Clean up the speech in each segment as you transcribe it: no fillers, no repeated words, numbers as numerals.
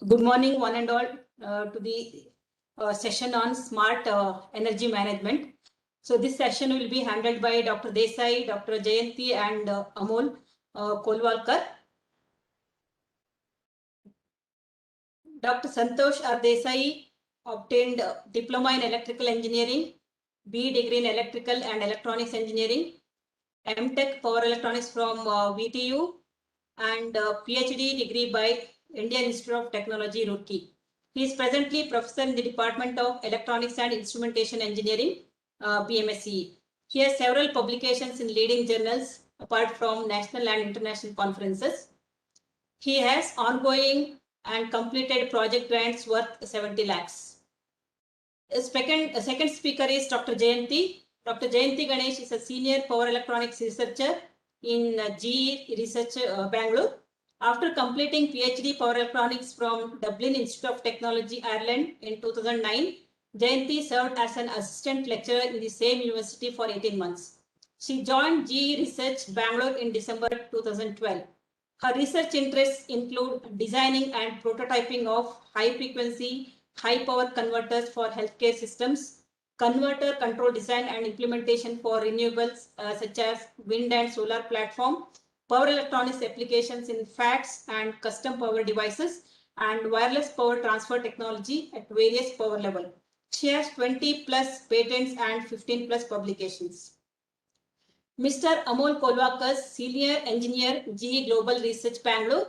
Good morning, one and all, to the session on smart energy management. So this session will be handled by Dr. Desai, Dr. Jayanti, and Amol Kolwalkar. Dr. Santosh R. Desai obtained Diploma in Electrical Engineering, B degree in Electrical and Electronics Engineering, MTech Power Electronics from VTU, and PhD degree by Indian Institute of Technology, Roorkee. He is presently professor in the Department of Electronics and Instrumentation Engineering, BMSCE. He has several publications in leading journals apart from national and international conferences. He has ongoing and completed project grants worth 70 lakhs. A second speaker is Dr. Jayanti. Dr. Jayanti Ganesh is a senior power electronics researcher in GE Research, Bangalore. After completing PhD Power Electronics from Dublin Institute of Technology, Ireland in 2009, Jayanti served as an assistant lecturer in the same university for 18 months. She joined GE Research Bangalore in December 2012. Her research interests include designing and prototyping of high-frequency, high-power converters for healthcare systems, converter control design and implementation for renewables such as wind and solar platform, power electronics applications in FATs and custom power devices, and wireless power transfer technology at various power level. She has 20 plus patents and 15 plus publications. Mr. Amol Kolwalkar, Senior Engineer, GE Global Research Bangalore,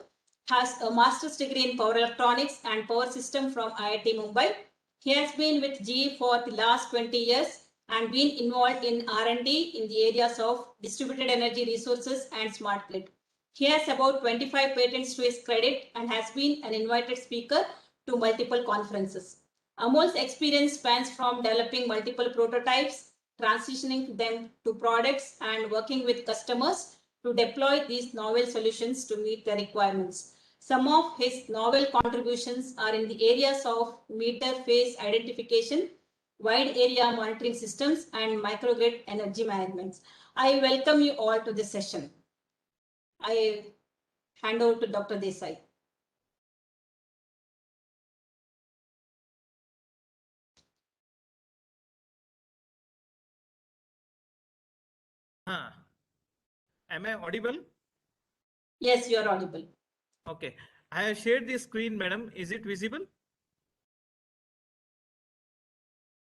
has a master's degree in power electronics and power system from IIT Mumbai. He has been with GE for the last 20 years and been involved in R&D in the areas of distributed energy resources and smart grid. He has about 25 patents to his credit and has been an invited speaker to multiple conferences. Amol's experience spans from developing multiple prototypes, transitioning them to products, and working with customers to deploy these novel solutions to meet their requirements. Some of his novel contributions are in the areas of meter phase identification, wide area monitoring systems, and microgrid energy management. I welcome you all to this session. I hand over to Dr. Desai. Am I audible? Yes, you are audible. Okay. I have shared the screen, madam. Is it visible?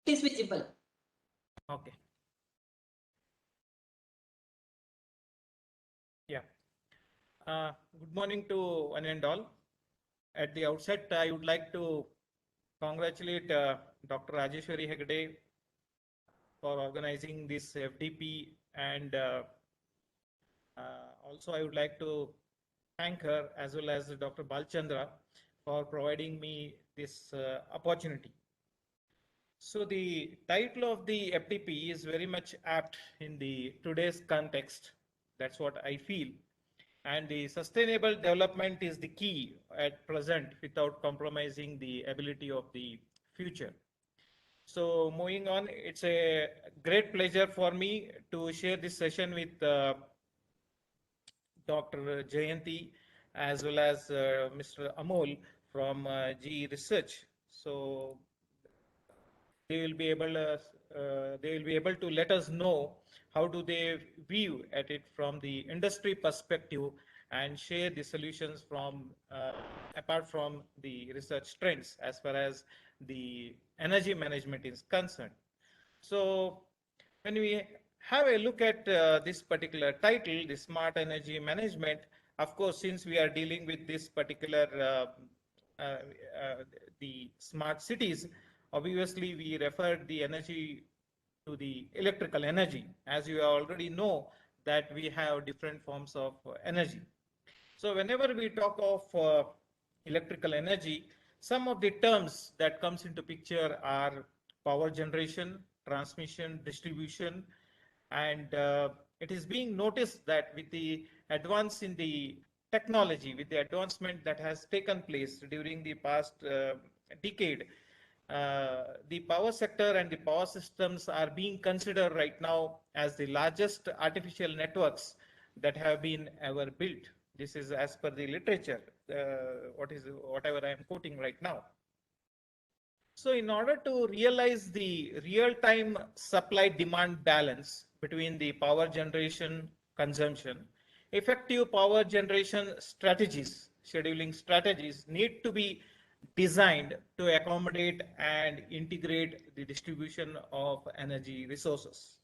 It is visible. Okay. Yeah. Good morning to one and all. At the outset, I would like to congratulate Dr. Rajeshwari Hegde for organizing this FDP, and also I would like to thank her as well as Dr. Balchandra for providing me this opportunity. So the title of the FDP is very much apt in the today's context. That's what I feel. And the sustainable development is the key at present without compromising the ability of the future. So moving on, it's a great pleasure for me to share this session with Dr. Jayanti as well as Mr. Amol from GE Research. So they will be able to let us know how do they view at it from the industry perspective and share the solutions from apart from the research trends as far as the energy management is concerned. So when we have a look at this particular title, the smart energy management, of course, since we are dealing with this particular the smart cities, obviously we refer the energy to the electrical energy. As you already know that we have different forms of energy. So whenever we talk of electrical energy, some of the terms that comes into picture are power generation, transmission, distribution, and it is being noticed that with the advance in the technology, with the advancement that has taken place during the past decade, the power sector and the power systems are being considered right now as the largest artificial networks that have been ever built. This is as per the literature, whatever I am quoting right now. So in order to realize the real-time supply-demand balance between the power generation consumption, effective power generation strategies, scheduling strategies need to be designed to accommodate and integrate the distribution of energy resources.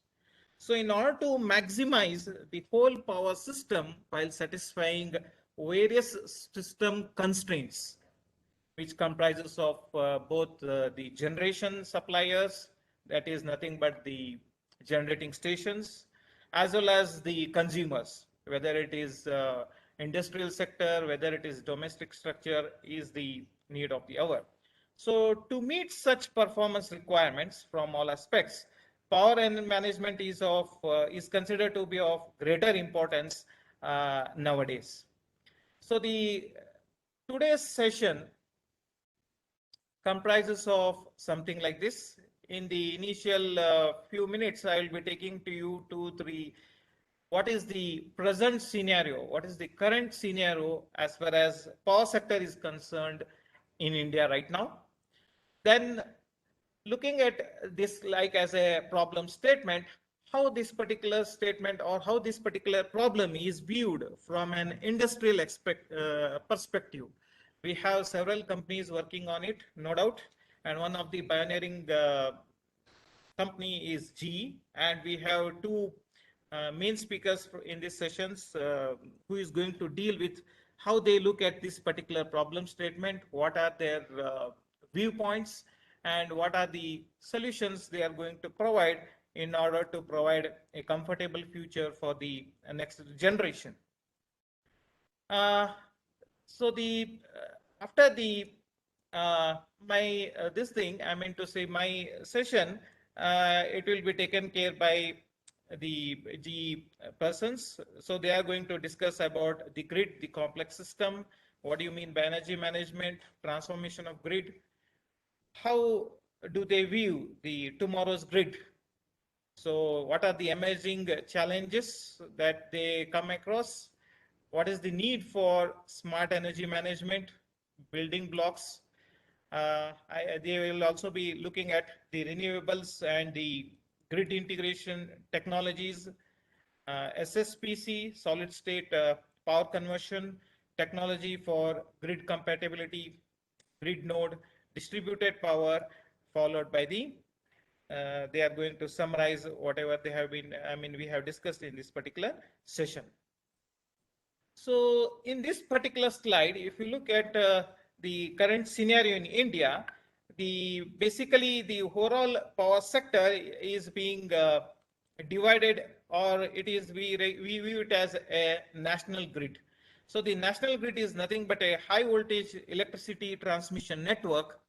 So in order to maximize the whole power system while satisfying various system constraints, which comprises of both the generation suppliers, that is nothing but the generating stations, as well as the consumers, whether it is industrial sector, whether it is domestic structure, is the need of the hour. So to meet such performance requirements from all aspects, power and management is considered to be of greater importance nowadays. So the today's session comprises of something like this. In the initial few minutes, I will be taking to you 2, 3. What is the present scenario? What is the current scenario as far as power sector is concerned in India right now? Then looking at this like as a problem statement, how this particular statement or how this particular problem is viewed from an industrial perspective. We have several companies working on it, no doubt, and one of the pioneering company is GE, and we have two main speakers in these sessions who is going to deal with how they look at this particular problem statement, what are their viewpoints, and what are the solutions they are going to provide in order to provide a comfortable future for the next generation. So the after the my this thing, I mean to say my session, it will be taken care by the persons. So they are going to discuss about the grid, the complex system. What do you mean by energy management, transformation of grid? How do they view the tomorrow's grid? So what are the emerging challenges that they come across? What is the need for smart energy management, building blocks? They will also be looking at the renewables and the grid integration technologies, SSPC, solid state power conversion, technology for grid compatibility, grid node, distributed power, followed by the they are going to summarize whatever they have been, we have discussed in this particular session. So in this particular slide, if you look at the current scenario in India, basically the overall power sector is being divided, or it is we view it as a national grid. So the national grid is nothing but a high voltage electricity transmission network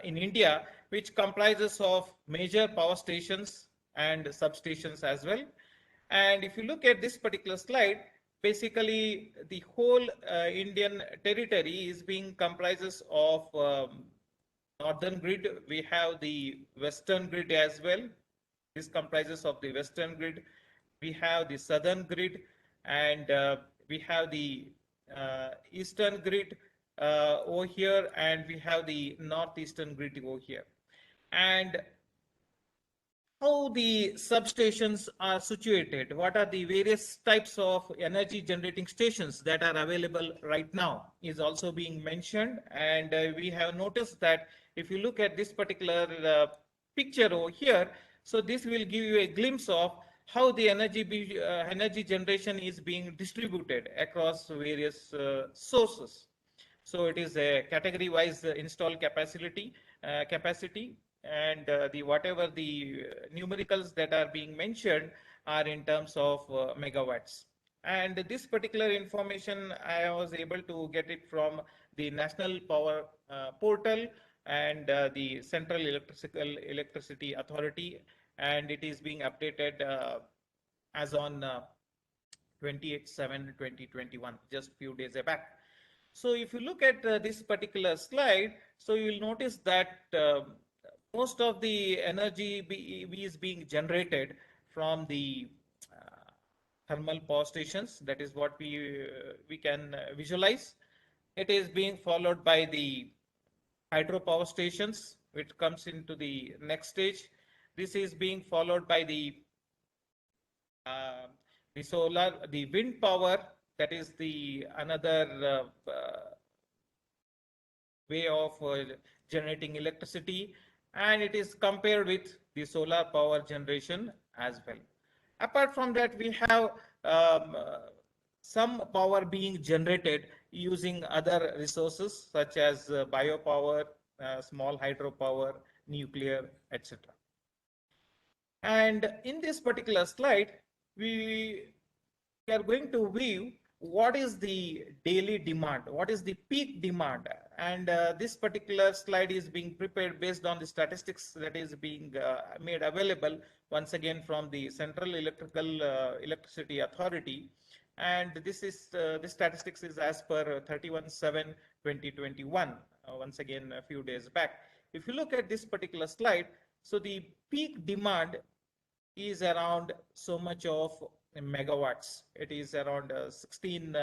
in India, which comprises of major power stations and substations as well. And if you look at this particular slide, basically the whole Indian territory is being comprises of northern grid. We have the western grid as well. This comprises of the western grid. We have the southern grid, and we have the eastern grid over here, and we have the northeastern grid over here. And how the substations are situated, what are the various types of energy generating stations that are available right now is also being mentioned. And we have noticed that if you look at this particular picture over here, so this will give you a glimpse of how the energy generation is being distributed across various sources. So it is a category wise installed capacity, and the whatever the numericals that are being mentioned are in terms of megawatts. And this particular information I was able to get it from the National Power Portal and the Central Electricity Authority, and it is being updated as on 28/7/2021, just few days back. So if you look at this particular slide, so you will notice that most of the energy is being generated from the thermal power stations. That is what we can visualize. It is being followed by the hydropower stations, which comes into the next stage. This is being followed by uh, the wind power. That is the another way of generating electricity, and it is compared with the solar power generation as well. Apart from that, we have some power being generated using other resources such as biopower, small hydropower, nuclear, etc. And in this particular slide, we are going to view what is the daily demand, what is the peak demand. And this particular slide is being prepared based on the statistics that is being made available once again from the Central Electricity Authority. And this statistics is as per 31/7/2021, once again a few days back. If you look at this particular slide, so the peak demand is around so much of megawatts. It is around 16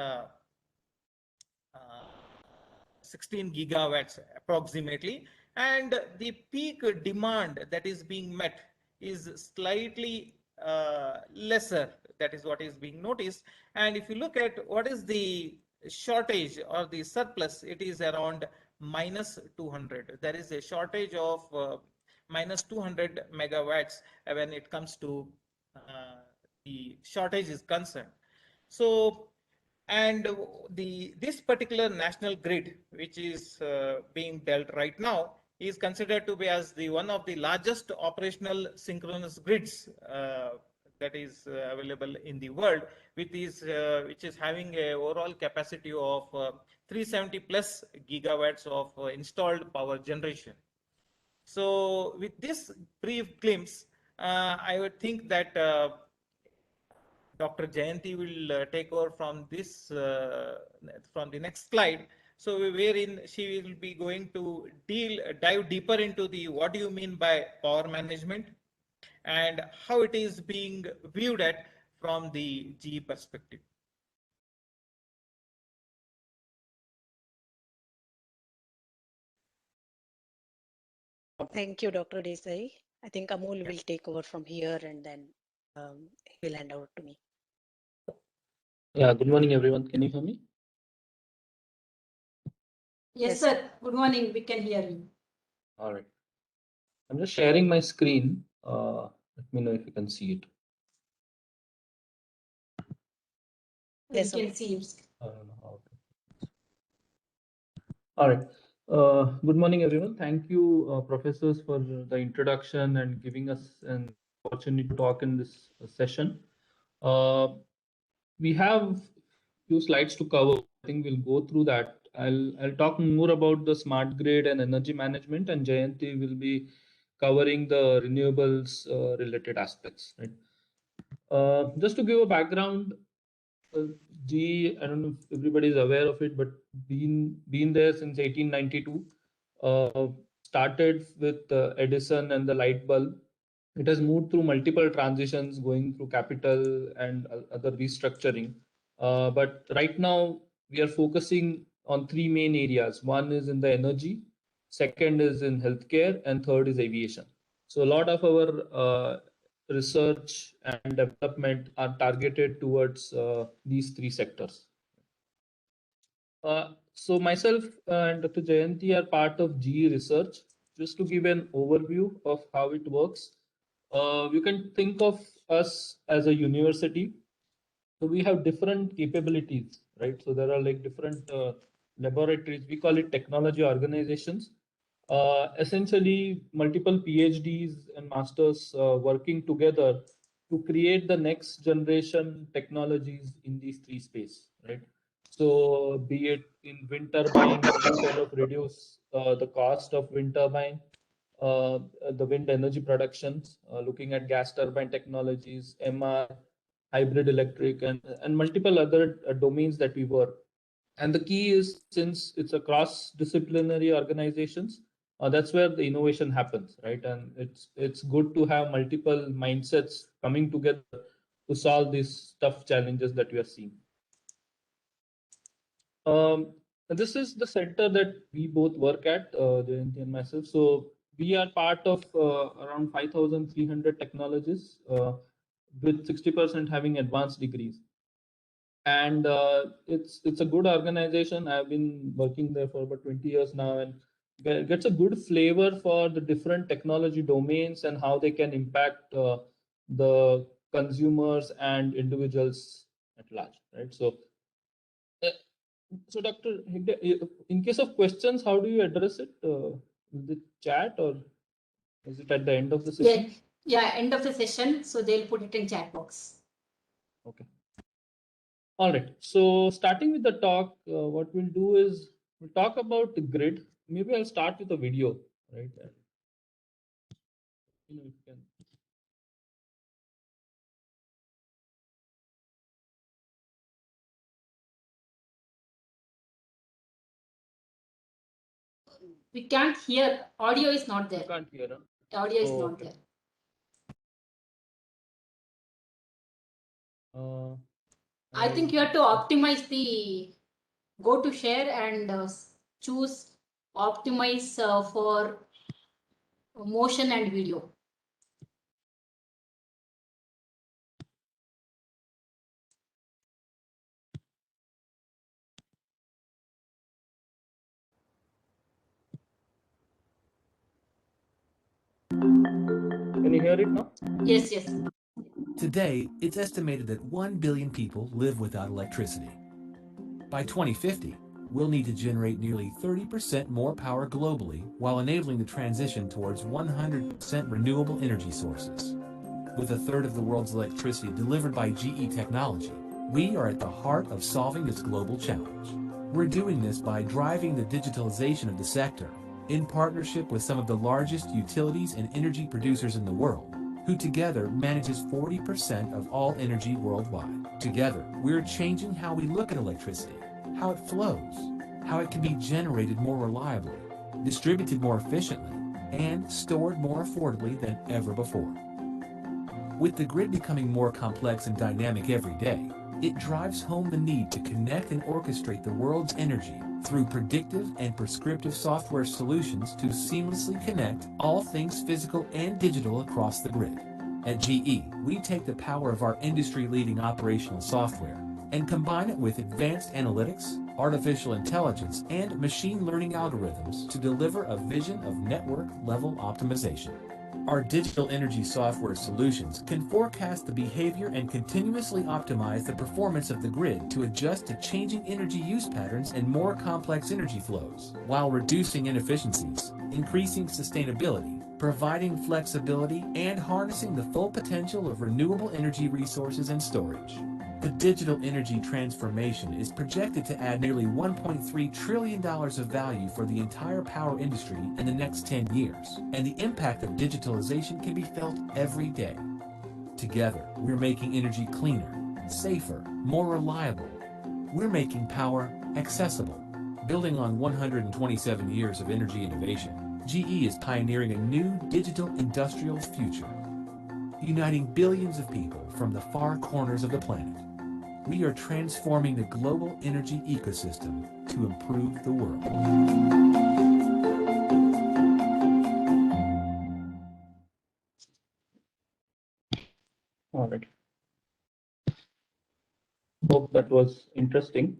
gigawatts approximately. And the peak demand that is being met is slightly lesser. That is what is being noticed. And if you look at what is the shortage or the surplus, it is around minus 200. There is a shortage of minus 200 megawatts when it comes to the shortage is concerned. So, and this particular national grid, which is being dealt right now, is considered to be as the one of the largest operational synchronous grids that is available in the world, which is having a overall capacity of 370 plus gigawatts of installed power generation. So with this brief glimpse, I would think that Dr. Jayanti will take over from this, from the next slide. So wherein she will be going to dive deeper into the what do you mean by power management and how it is being viewed at from the GE perspective. Thank you, Dr. Desai. I think Amol will take over from here and then he will hand over to me. Yeah, good morning, everyone. Can you hear me? Yes, sir. Good morning. We can hear you. All right. I'm just sharing my screen. Let me know if you can see it. Yes, We can see you. I don't know how to. All right. Good morning, everyone. Thank you, professors, for the introduction and giving us an opportunity to talk in this session. We have few slides to cover. I think we'll go through that. I'll talk more about the smart grid and energy management, and Jayanti will be covering the renewables related aspects. Right. Just to give a background, GE, I don't know if everybody is aware of it, but been there since 1892. Started with Edison and the light bulb. It has moved through multiple transitions, going through capital and other restructuring. But right now, we are focusing on three main areas. One is in the energy, second is in healthcare, and third is aviation. So a lot of our research and development are targeted towards these three sectors. So myself and Dr. Jayanti are part of GE Research. Just to give an overview of how it works, you can think of us as a university. So we have different capabilities, right? So there are like different laboratories. We call it technology organizations. Essentially, multiple PhDs and masters working together to create the next generation technologies in these three spaces, right? So be it in wind turbine, how to kind of reduce the cost of wind turbine, the wind energy productions, looking at gas turbine technologies, MR, hybrid electric, and multiple other domains that we work. And the key is, since it's a cross-disciplinary organizations, that's where the innovation happens, right? And it's good to have multiple mindsets coming together to solve these tough challenges that we are seeing. And this is the center that we both work at, Jayanti and myself. So we are part of around 5,300 technologists, with 60% having advanced degrees. And it's a good organization. I've been working there for about 20 years now, and gets a good flavor for the different technology domains and how they can impact the consumers and individuals at large, right? Uh, so Dr. Hegde, in case of questions, how do you address it? In the chat, or is it at the end of the session? Yeah, end of the session. So they'll put it in chat box. Okay. All right. So starting with the talk, what we'll do is we'll talk about the grid. Maybe I'll start with a video, right? You know, you can. We can't hear. Audio is not You there. can't hear, huh? Audio is Oh, not okay. there. I think you have to optimize the go to share and choose optimize for motion and video. Can you hear it now? Yes, yes. Today, it's estimated that 1 billion people live without electricity. By 2050, we'll need to generate nearly 30% more power globally while enabling the transition towards 100% renewable energy sources. With a third of the world's electricity delivered by GE technology, we are at the heart of solving this global challenge. We're doing this by driving the digitalization of the sector in partnership with some of the largest utilities and energy producers in the world, who together manages 40% of all energy worldwide. Together, we're changing how we look at electricity, how it flows, how it can be generated more reliably, distributed more efficiently, and stored more affordably than ever before. With the grid becoming more complex and dynamic every day, it drives home the need to connect and orchestrate the world's energy through predictive and prescriptive software solutions to seamlessly connect all things physical and digital across the grid. At GE, we take the power of our industry-leading operational software and combine it with advanced analytics, artificial intelligence, and machine learning algorithms to deliver a vision of network-level optimization. Our digital energy software solutions can forecast the behavior and continuously optimize the performance of the grid to adjust to changing energy use patterns and more complex energy flows, while reducing inefficiencies, increasing sustainability, providing flexibility, and harnessing the full potential of renewable energy resources and storage. The digital energy transformation is projected to add nearly $1.3 trillion of value for the entire power industry in the next 10 years, and the impact of digitalization can be felt every day. Together, we're making energy cleaner, safer, more reliable. We're making power accessible. Building on 127 years of energy innovation, GE is pioneering a new digital industrial future, uniting billions of people from the far corners of the planet. We are transforming the global energy ecosystem to improve the world. All right. Hope that was interesting.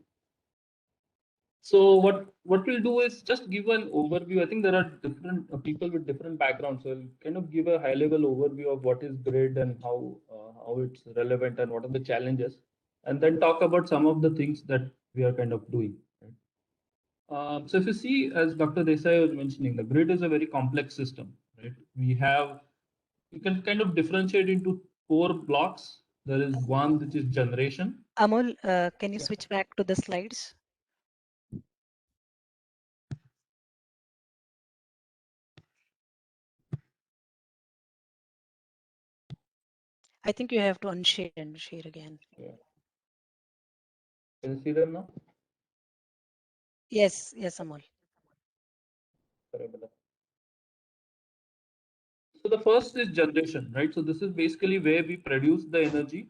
So what we'll do is just give an overview. I think there are different people with different backgrounds. So I'll kind of give a high-level overview of what is grid and how it's relevant and what are the challenges, and then talk about some of the things that we are kind of doing. Right? So if you see, as Dr. Desai was mentioning, the grid is a very complex system. Right? You can kind of differentiate into 4 blocks. There is one which is generation. Amol, can you switch back to the slides? I think you have to unshare and share again. Yeah. Can you see them now? Yes, Amol. Sorry about that. So the first is generation, right? So this is basically where we produce the energy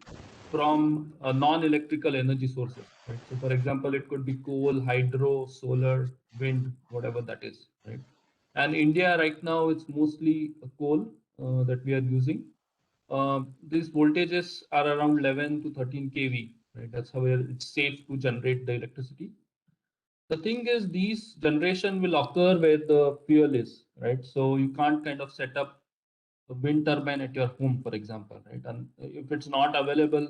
from non-electrical energy sources, right? So for example, it could be coal, hydro, solar, wind, whatever that is, right? And India right now, it's mostly coal that we are using. These voltages are around 11 to 13 kV, right? That's how it's safe to generate the electricity. The thing is, these generation will occur where the fuel is, right? So you can't kind of set up a wind turbine at your home, for example, right? And if it's not available,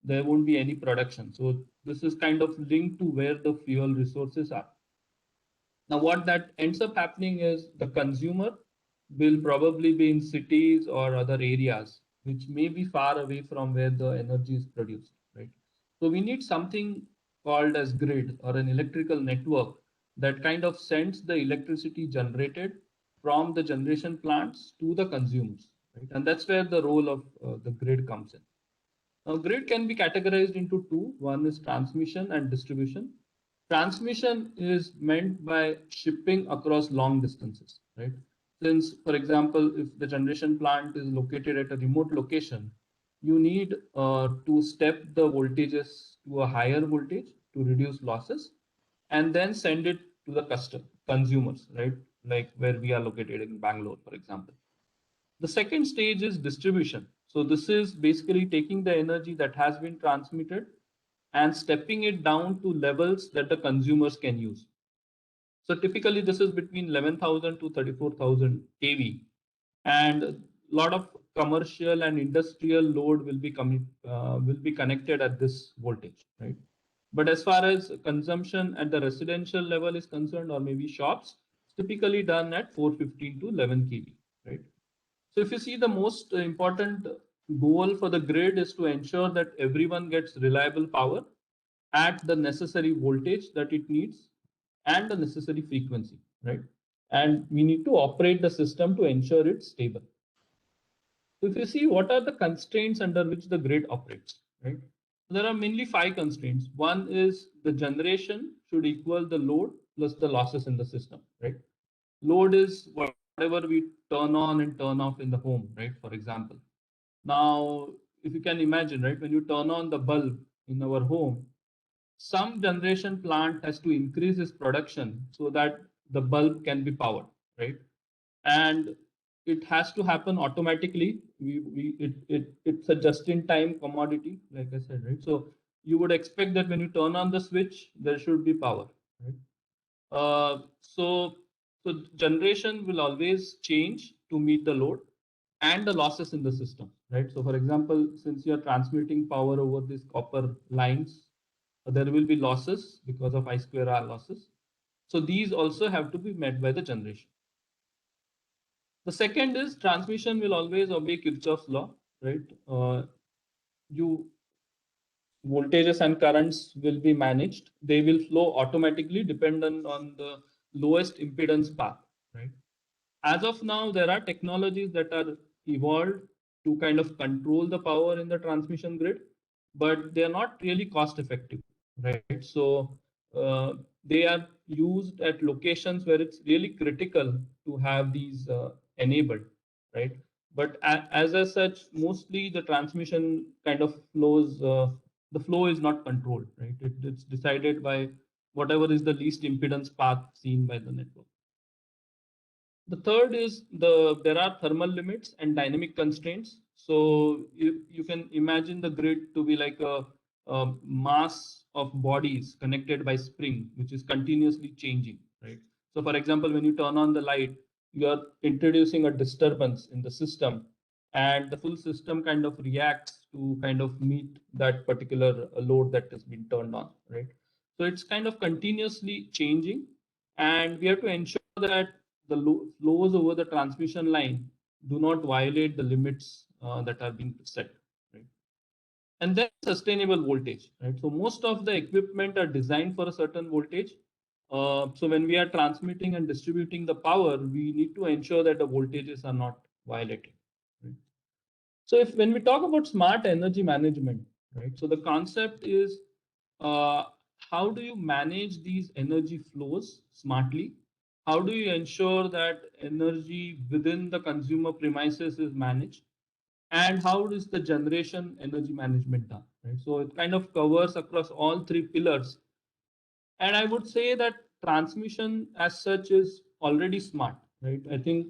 there won't be any production. So this is kind of linked to where the fuel resources are. Now, what that ends up happening is the consumer will probably be in cities or other areas which may be far away from where the energy is produced, right? So we need something called as grid or an electrical network that kind of sends the electricity generated from the generation plants to the consumers, right? And that's where the role of the grid comes in. Now, grid can be categorized into two. One is transmission and distribution. Transmission is meant by shipping across long distances, right? Since, for example, if the generation plant is located at a remote location, you need to step the voltages to a higher voltage to reduce losses and then send it to the consumers, right? Like where we are located in Bangalore, for example. The second stage is distribution. So this is basically taking the energy that has been transmitted and stepping it down to levels that the consumers can use. So typically this is between 11,000 to 34,000 kV, and a lot of commercial and industrial load will be connected at this voltage, right? But as far as consumption at the residential level is concerned, or maybe shops, it's typically done at 415 to 11 kV, right? So if you see, the most important goal for the grid is to ensure that everyone gets reliable power at the necessary voltage that it needs and the necessary frequency, right? And we need to operate the system to ensure it's stable. So if you see, what are the constraints under which the grid operates, right? There are mainly 5 constraints. One is the generation should equal the load plus the losses in the system, right? Load is whatever we turn on and turn off in the home, right? For example. Now, if you can imagine, right, when you turn on the bulb in our home, some generation plant has to increase its production so that the bulb can be powered, right? And it has to happen automatically. It's a just-in-time commodity, like I said, right? So you would expect that when you turn on the switch, there should be power, right? So generation will always change to meet the load and the losses in the system, right? So for example, since you're transmitting power over these copper lines, there will be losses because of I square R losses. So these also have to be met by the generation. The second is transmission will always obey Kirchhoff's law, right? Voltages and currents will be managed. They will flow automatically dependent on the lowest impedance path, right? As of now, there are technologies that are evolved to kind of control the power in the transmission grid, but they are not really cost effective, right? So they are used at locations where it's really critical to have these enabled, right? But as such, mostly the transmission kind of flows, the flow is not controlled, right? It's decided by whatever is the least impedance path seen by the network. The third is there are thermal limits and dynamic constraints. So you can imagine the grid to be like a mass of bodies connected by spring, which is continuously changing, right? So for example, when you turn on the light, you are introducing a disturbance in the system, and the full system kind of reacts to kind of meet that particular load that has been turned on, right? So it's kind of continuously changing, and we have to ensure that the flows over the transmission line do not violate the limits that are being set, right? And then sustainable voltage, right? So most of the equipment are designed for a certain voltage. So when we are transmitting and distributing the power, we need to ensure that the voltages are not violated, right? So when we talk about smart energy management, right? So the concept is how do you manage these energy flows smartly? How do you ensure that energy within the consumer premises is managed? And how is the generation energy management done, right? So it kind of covers across all three pillars. And I would say that transmission as such is already smart, right? I think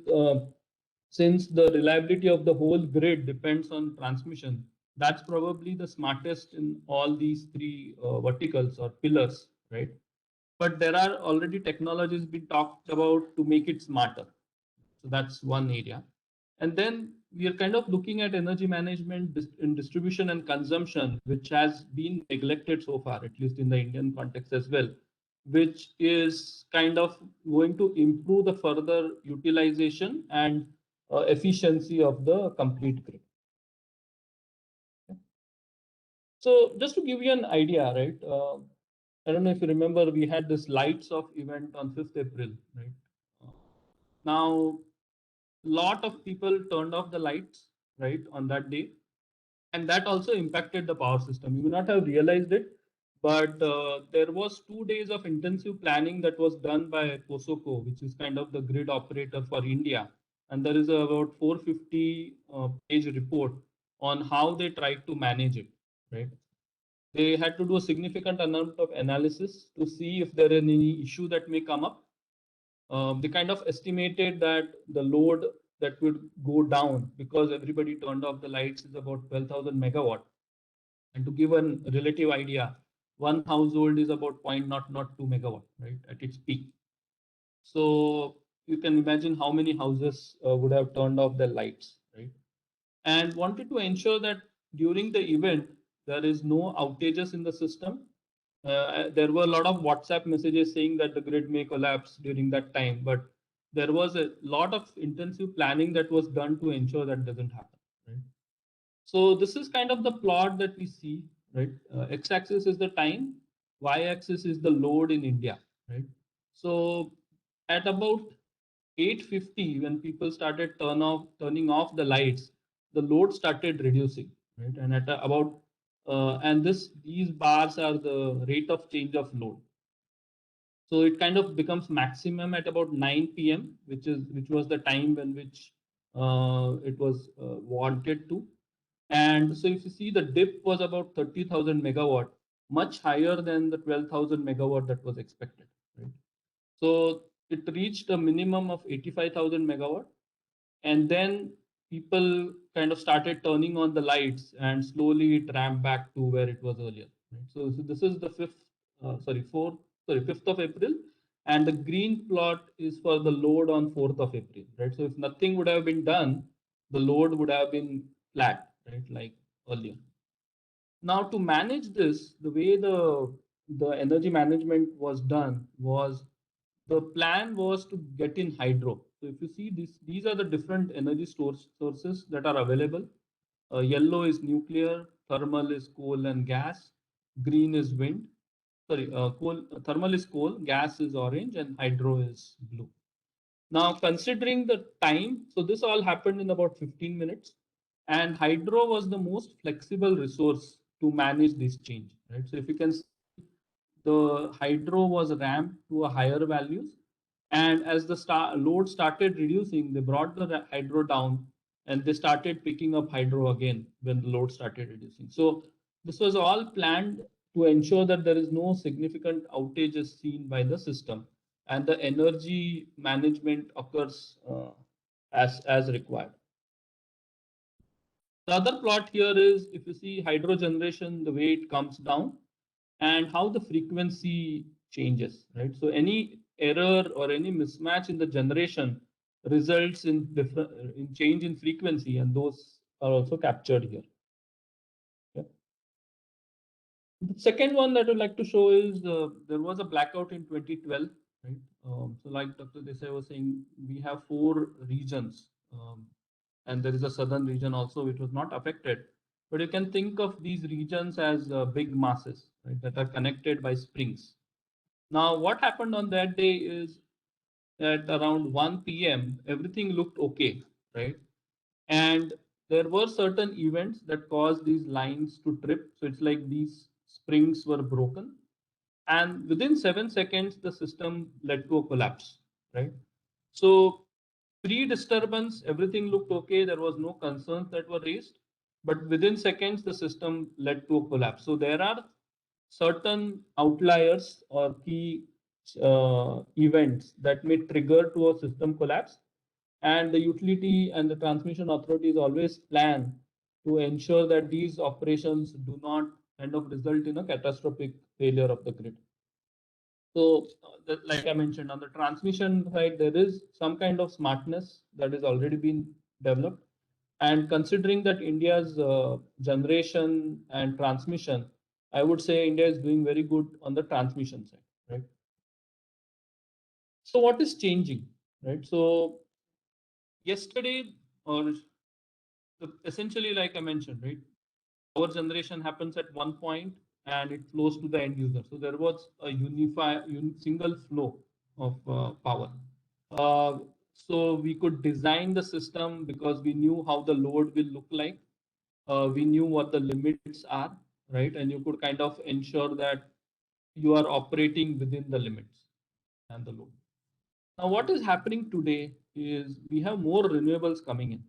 since the reliability of the whole grid depends on transmission, that's probably the smartest in all these three verticals or pillars, right? But there are already technologies being talked about to make it smarter. So that's one area. And then we are kind of looking at energy management in distribution and consumption, which has been neglected so far, at least in the Indian context as well, which is kind of going to improve the further utilization and efficiency of the complete grid. So just to give you an idea, right? I don't know if you remember, we had this lights off event on 5th April, right? Now, lot of people turned off the lights, right, on that day. And that also impacted the power system. You may not have realized it, but there was 2 days of intensive planning that was done by POSOCO, which is kind of the grid operator for India. And there is about 450 page report on how they tried to manage it, right? They had to do a significant amount of analysis to see if there is any issue that may come up. They kind of estimated that the load that would go down because everybody turned off the lights is about 12,000 megawatt. And to give a relative idea, one household is about 0.002 megawatt, right, at its peak. So you can imagine how many houses would have turned off their lights, right? And wanted to ensure that during the event, there is no outages in the system. There were a lot of WhatsApp messages saying that the grid may collapse during that time, but there was a lot of intensive planning that was done to ensure that doesn't happen, right? So this is kind of the plot that we see, right? X-axis is the time, y-axis is the load in India, right? So at about 8:50, when people started turning off the lights, the load started reducing, right? And at about and these bars are the rate of change of load. So it kind of becomes maximum at about 9 p.m., which was the time when which it was wanted to. And so if you see, the dip was about 30,000 megawatt, much higher than the 12,000 megawatt that was expected, right? So it reached a minimum of 85,000 megawatt. And then people kind of started turning on the lights and slowly it ramped back to where it was earlier. Right? So this is the 5th of April. And the green plot is for the load on 4th of April, right? So if nothing would have been done, the load would have been flat, right? Like earlier. Now to manage this, the way the energy management was done was, the plan was to get in hydro. So if you see this, these are the different energy sources that are available. Yellow is nuclear, thermal is coal and gas, green is wind. Thermal is coal, gas is orange, and hydro is blue. Now, considering the time, so this all happened in about 15 minutes, and hydro was the most flexible resource to manage this change, right? So if you can see, the hydro was ramped to a higher values, and as the load started reducing, they brought the hydro down, and they started picking up hydro again when the load started reducing. So this was all planned to ensure that there is no significant outages seen by the system, and the energy management occurs as required. The other plot here is, if you see hydro generation, the way it comes down and how the frequency changes, right? So any error or any mismatch in the generation results in change in frequency, and those are also captured here. Okay. The second one that I'd like to show is there was a blackout in 2012, right? So like Dr. Desai was saying, we have 4 regions, and there is a southern region also which was not affected. But you can think of these regions as big masses, right, that are connected by springs. Now, what happened on that day is at around 1 p.m., everything looked okay, right? And there were certain events that caused these lines to trip. So it's like these springs were broken. And within 7 seconds, the system led to a collapse, right? So pre-disturbance, everything looked okay. There was no concerns that were raised. but within seconds, the system led to a collapse. So there are certain outliers or key events that may trigger to a system collapse, and the utility and the transmission authorities always plan to ensure that these operations do not kind of result in a catastrophic failure of the grid. So, like I mentioned, on the transmission side, there is some kind of smartness that has already been developed. And considering that India's generation and transmission, I would say India is doing very good on the transmission side, right? So, what is changing, right? So, yesterday, or essentially, like I mentioned, right, power generation happens at one point and it flows to the end user. So there was a single flow of power. So we could design the system because we knew how the load will look like. We knew what the limits are, right? And you could kind of ensure that you are operating within the limits and the load. Now, what is happening today is we have more renewables coming in,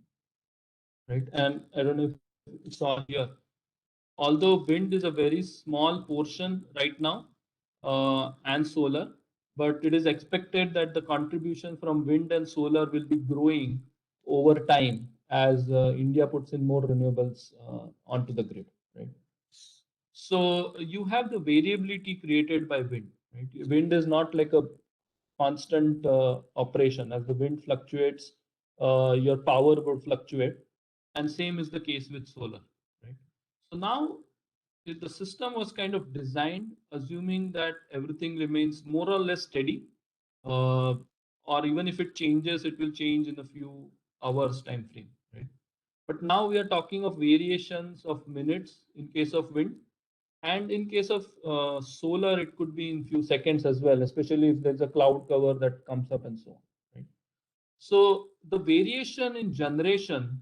right? And I don't know if it's all here. Although wind is a very small portion right now, and solar, but it is expected that the contribution from wind and solar will be growing over time as India puts in more renewables onto the grid, right? So you have the variability created by wind, right? Wind is not like a constant operation. As the wind fluctuates, your power would fluctuate, and same is the case with solar, right? So now the system was kind of designed assuming that everything remains more or less steady, or even if it changes, it will change in a few hours time frame, right? But now we are talking of variations of minutes in case of wind, and in case of solar, it could be in few seconds as well, especially if there's a cloud cover that comes up and so on, right? So the variation in generation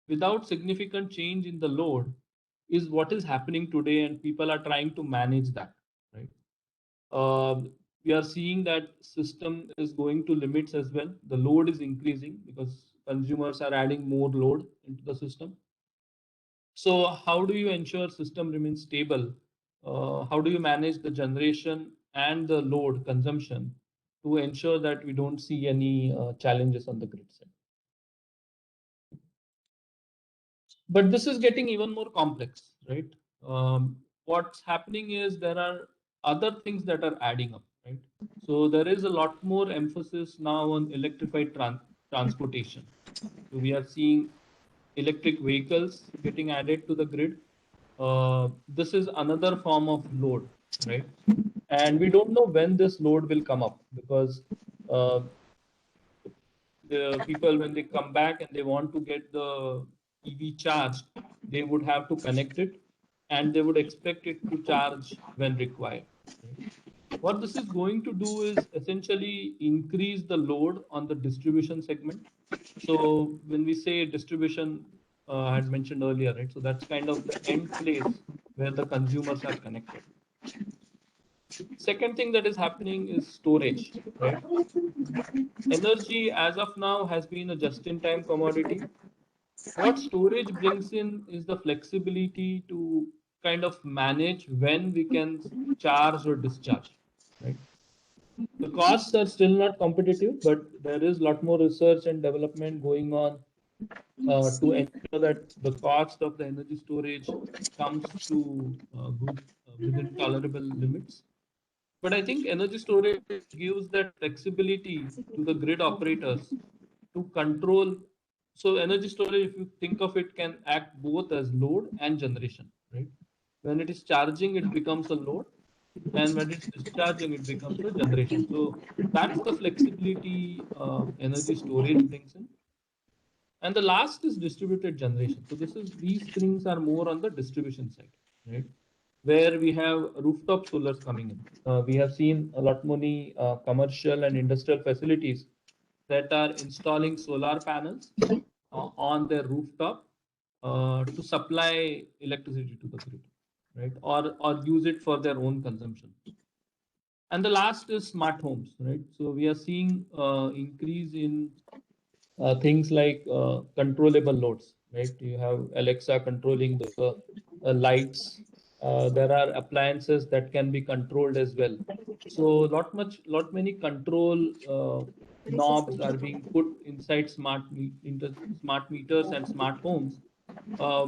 without significant change in the load is what is happening today, and people are trying to manage that, right? We are seeing that system is going to limits as well. The load is increasing because consumers are adding more load into the system. So how do you ensure system remains stable? How do you manage the generation and the load consumption to ensure that we don't see any challenges on the grid side? But this is getting even more complex, right? What's happening is there are other things that are adding up, right? So there is a lot more emphasis now on electrified transportation. So we are seeing electric vehicles getting added to the grid. This is another form of load, right? And we don't know when this load will come up because the people, when they come back and they want to get the EV charged, they would have to connect it and they would expect it to charge when required. Right? What this is going to do is essentially increase the load on the distribution segment. So when we say distribution, I had mentioned earlier, right? So that's kind of the end place where the consumers are connected. Second thing that is happening is storage, right? Energy as of now has been a just-in-time commodity. What storage brings in is the flexibility to kind of manage when we can charge or discharge, right? The costs are still not competitive, but there is a lot more research and development going on to ensure that the cost of the energy storage comes to good within tolerable limits. But I think energy storage gives that flexibility to the grid operators to control. So energy storage, if you think of it, can act both as load and generation, right? When it is charging, it becomes a load, and when it's discharging, it becomes a generation. So that's the flexibility energy storage brings in. And the last is distributed generation. So these things are more on the distribution side, right? Where we have rooftop solars coming in. We have seen a lot many commercial and industrial facilities that are installing solar panels on their rooftop to supply electricity to the grid, right? Or use it for their own consumption. And the last is smart homes, right? So we are seeing increase in things like controllable loads, right? You have Alexa controlling the lights. There are appliances that can be controlled as well. So lot many control knobs are being put inside into smart meters and smart homes,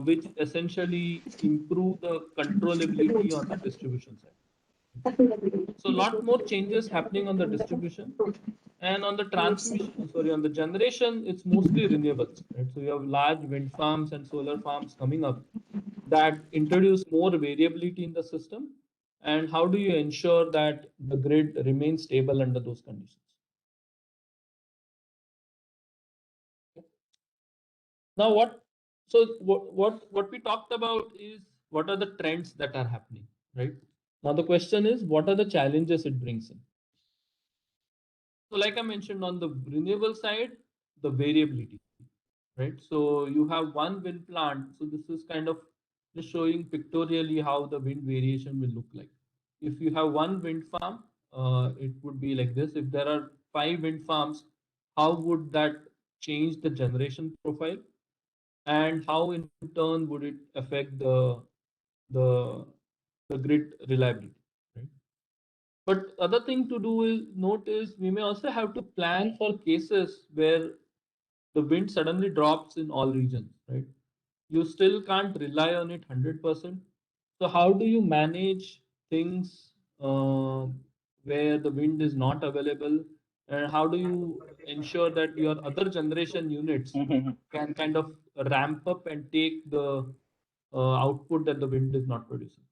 which essentially improve the controllability on the distribution side. So a lot more changes happening on the distribution. And on the transmission, sorry, on the generation, it's mostly renewables, right? So you have large wind farms and solar farms coming up that introduce more variability in the system. And how do you ensure that the grid remains stable under those conditions? Now, what we talked about is what are the trends that are happening, right? Now the question is, what are the challenges it brings in? So like I mentioned, on the renewable side, the variability, right? So you have one wind plant. So this is kind of just showing pictorially how the wind variation will look like. If you have one wind farm, it would be like this. If there are 5 wind farms, how would that change the generation profile? And how in turn would it affect the, the grid reliability, right? But other thing to do is note is we may also have to plan for cases where the wind suddenly drops in all regions, right? You still can't rely on it 100%. So how do you manage things where the wind is not available, and how do you ensure that your other generation units can kind of ramp up and take the output that the wind is not producing?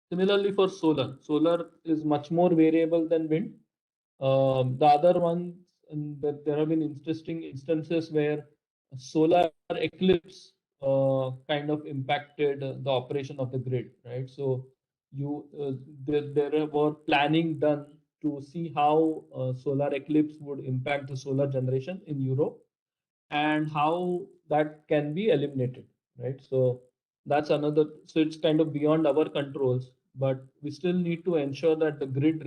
Similarly for solar is much more variable than wind. The other ones, and that there have been interesting instances where solar eclipse kind of impacted the operation of the grid, right? So there were planning done to see how solar eclipse would impact the solar generation in Europe and how that can be eliminated, right? So that's another. So it's kind of beyond our controls, but we still need to ensure that the grid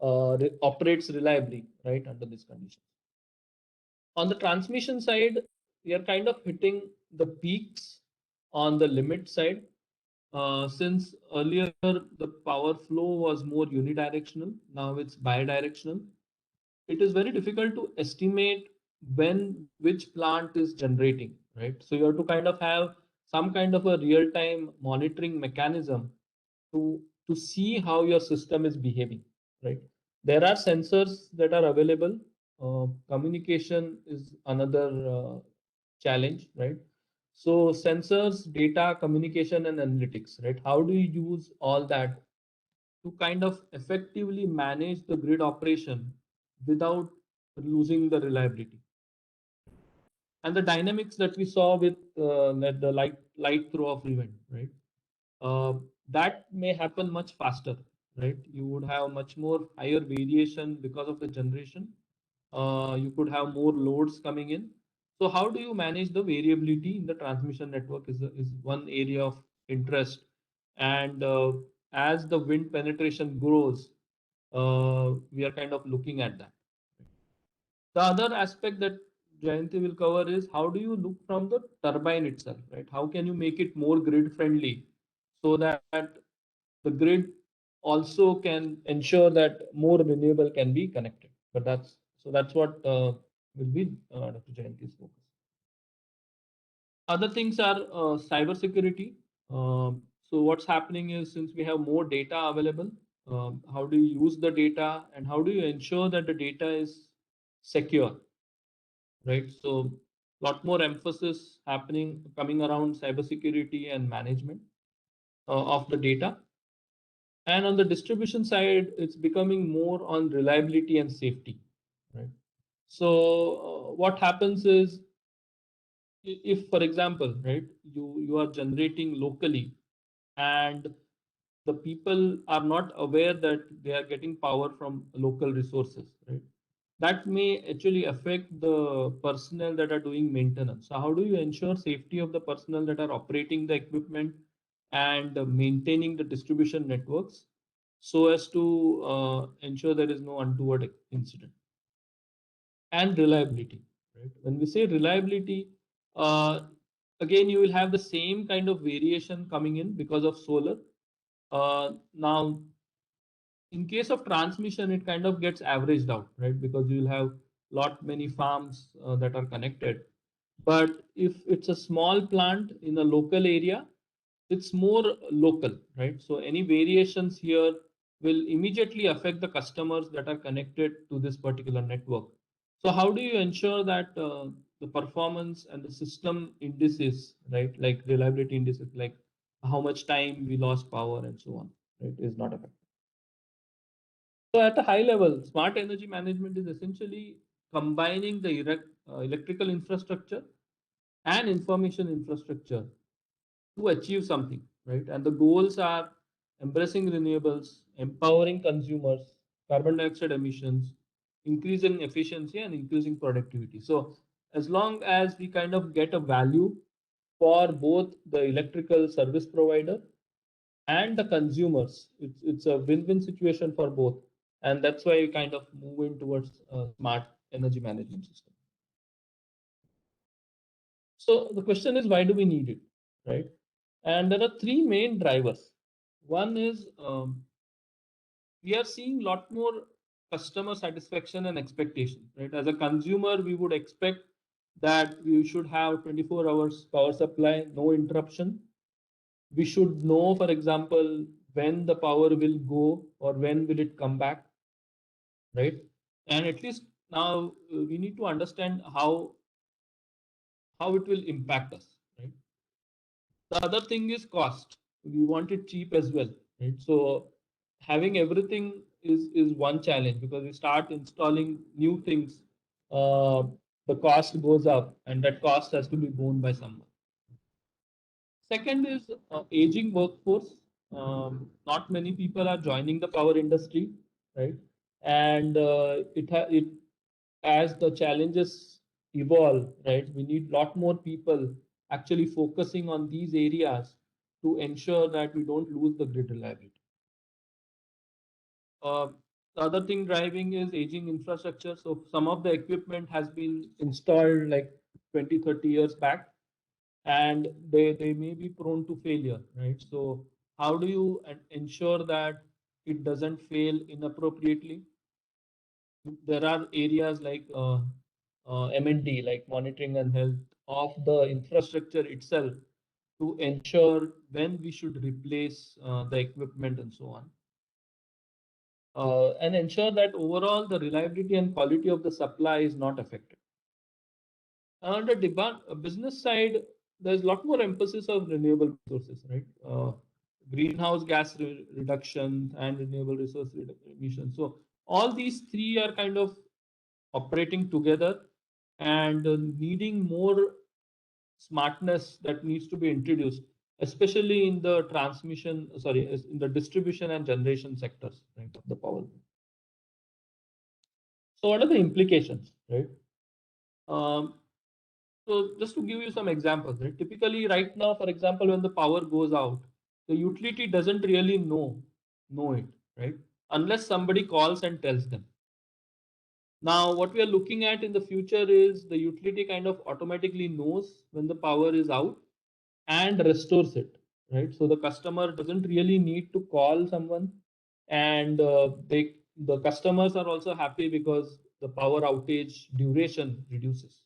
operates reliably, right, under these conditions. On the transmission side, we are kind of hitting the peaks on the limit side. Since earlier the power flow was more unidirectional, now it's bidirectional. It is very difficult to estimate when which plant is generating, right? So you have to kind of have some kind of a real-time monitoring mechanism to see how your system is behaving, right? There are sensors that are available. Communication is another challenge, right? So sensors, data, communication, and analytics, right? How do you use all that to kind of effectively manage the grid operation without losing the reliability? And the dynamics that we saw with the light throw of event, right? That may happen much faster, right? You would have much more higher variation because of the generation. You could have more loads coming in. So how do you manage the variability in the transmission network is one area of interest. And as the wind penetration grows, we are kind of looking at that. The other aspect that Jayanti will cover is how do you look from the turbine itself, right? How can you make it more grid friendly so that the grid also can ensure that more renewable can be connected? But that's what will be Dr. Jayanti's focus. Other things are cyber security. So what's happening is, since we have more data available, how do you use the data and how do you ensure that the data is secure, right? So a lot more emphasis coming around cybersecurity and management of the data. And on the distribution side, it's becoming more on reliability and safety, right? So what happens is, if, for example, right, you are generating locally and the people are not aware that they are getting power from local resources, right? That may actually affect the personnel that are doing maintenance. So how do you ensure safety of the personnel that are operating the equipment and maintaining the distribution networks so as to ensure there is no untoward incident? And reliability, right? When we say reliability, Again, you will have the same kind of variation coming in because of solar. Now, in case of transmission, it kind of gets averaged out, right? Because you'll have lot many farms that are connected. But if it's a small plant in a local area, it's more local, right? So any variations here will immediately affect the customers that are connected to this particular network. So how do you ensure that the performance and the system indices, right, like reliability indices, like how much time we lost power and so on, right, is not affected? So at a high level, smart energy management is essentially combining the electrical infrastructure and information infrastructure to achieve something, right? And the goals are embracing renewables, empowering consumers, carbon dioxide emissions, increasing efficiency and increasing productivity. So as long as we kind of get a value for both the electrical service provider and the consumers, it's a win-win situation for both. And that's why we kind of move in towards a smart energy management system. So the question is, why do we need it, right? And there are three main drivers. One is we are seeing a lot more customer satisfaction and expectation, right? As a consumer, we would expect that we should have 24 hours power supply, no interruption. We should know, for example, when the power will go or when will it come back, right? And at least now we need to understand how it will impact us, right? The other thing is cost. We want it cheap as well, right? So having everything is one challenge, because we start installing new things, uh, the cost goes up, and that cost has to be borne by someone. Second is aging workforce. Not many people are joining the power industry, right? And it as the challenges evolve, right? We need a lot more people actually focusing on these areas to ensure that we don't lose the grid reliability. Uh, the other thing driving is aging infrastructure. So some of the equipment has been installed like 20, 30 years back, and they may be prone to failure, right? So how do you ensure that it doesn't fail inappropriately? There are areas like M&D, like monitoring and health of the infrastructure itself, to ensure when we should replace the equipment and so on. And ensure that overall the reliability and quality of the supply is not affected. On the demand business side, there's a lot more emphasis of renewable resources, right? Greenhouse gas reduction and renewable resource emissions. So all these three are kind of operating together, and needing more smartness that needs to be introduced, especially in the in the distribution and generation sectors, right, of the power. So what are the implications, right? Um, so just to give you some examples, right? Typically right now, for example, when the power goes out, the utility doesn't really know it, right? Unless somebody calls and tells them. Now, what we are looking at in the future is the utility kind of automatically knows when the power is out and restores it, right? So the customer doesn't really need to call someone, and the customers are also happy because the power outage duration reduces.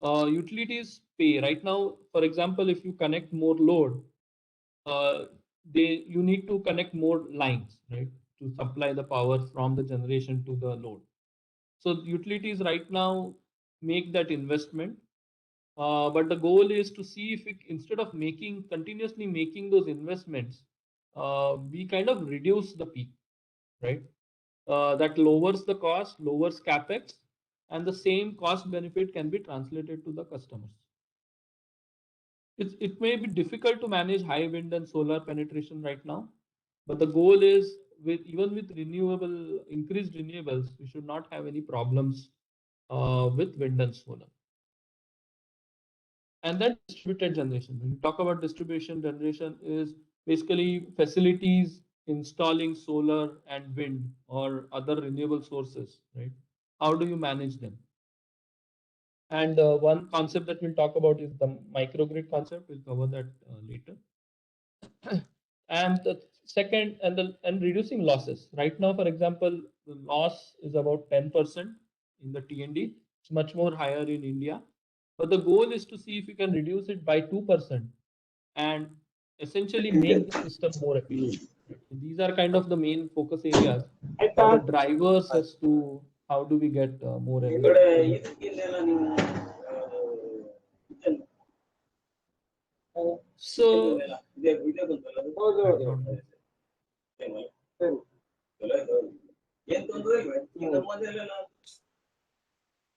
Utilities pay right now. For example, if you connect more load, uh, you need to connect more lines, right, to supply the power from the generation to the load. So utilities right now make that investment, but the goal is to see if instead of continuously making those investments, we kind of reduce the peak, right? That lowers the cost, lowers capex, and the same cost benefit can be translated to the customers. It may be difficult to manage high wind and solar penetration right now, but the goal is even with increased renewables, we should not have any problems with wind and solar. And then distributed generation. When we talk about distribution generation, is basically facilities installing solar and wind or other renewable sources, right? How do you manage them? And one concept that we'll talk about is the microgrid concept. We'll cover that later. And the second, and reducing losses. Right now, for example, the loss is about 10% in the T&D. It's much more higher in India. But the goal is to see if we can reduce it by 2% and essentially make the system more efficient. These are kind of the main focus areas, or the drivers as to how do we get more efficient. So,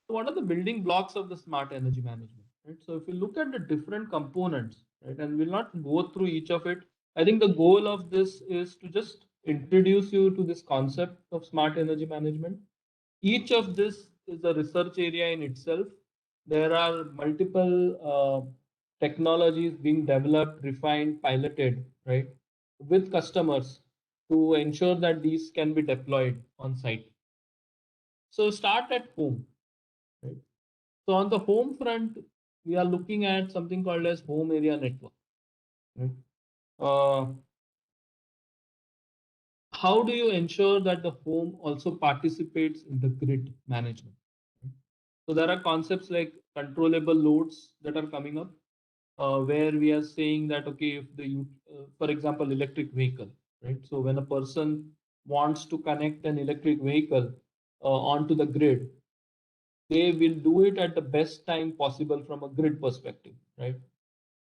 what are the building blocks of the smart energy management? Right. So, if you look at the different components, right, and we'll not go through each of it. I think the goal of this is to just introduce you to this concept of smart energy management. Each of this is a research area in itself. There are multiple technologies being developed, refined, piloted, right, with customers to ensure that these can be deployed on site. So start at home, right? So on the home front, we are looking at something called as home area network. Right? How do you ensure that the home also participates in the grid management? So there are concepts like controllable loads that are coming up, where we are saying that, okay, if for example, electric vehicle, right? So when a person wants to connect an electric vehicle onto the grid, they will do it at the best time possible from a grid perspective, right?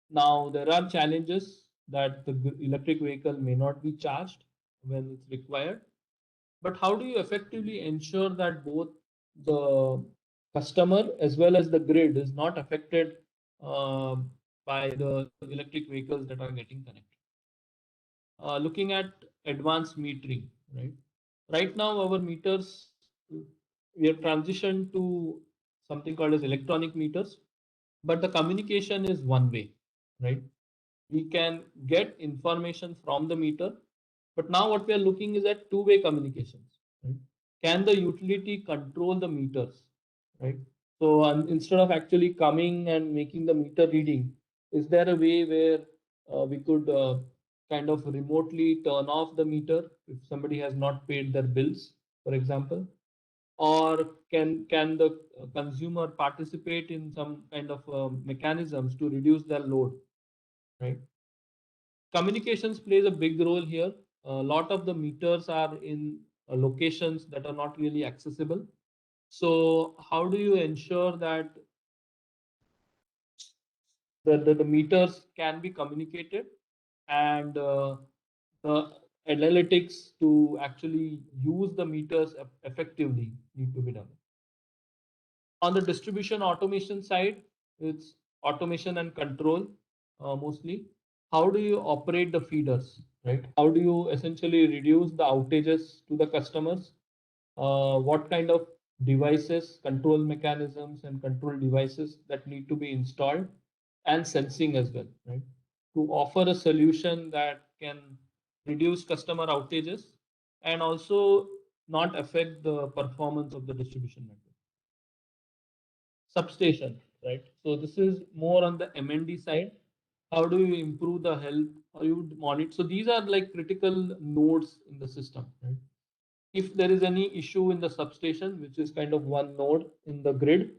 Now there are challenges that the electric vehicle may not be charged when it's required, but how do you effectively ensure that both the customer as well as the grid is not affected uh, by the electric vehicles that are getting connected? Looking at advanced metering, right? Right now, our meters, we have transitioned to something called as electronic meters, but the communication is one way, right? We can get information from the meter, but now what we are looking is at two-way communications. Right? Can the utility control the meters, right? So instead of actually coming and making the meter reading, is there a way where we could kind of remotely turn off the meter if somebody has not paid their bills, for example? Or can the consumer participate in some kind of mechanisms to reduce their load, right? Communications plays a big role here. A lot of the meters are in locations that are not really accessible. So how do you ensure that the meters can be communicated and the analytics to actually use the meters effectively need to be done? On the distribution automation side, it's automation and control mostly. How do you operate the feeders, right? How do you essentially reduce the outages to the customers? What kind of devices, control mechanisms, and control devices that need to be installed, and sensing as well, right? To offer a solution that can reduce customer outages and also not affect the performance of the distribution network. Substation, right? So this is more on the M&D side. How do you improve the health? How you monitor? So these are like critical nodes in the system, right? If there is any issue in the substation, which is kind of one node in the grid,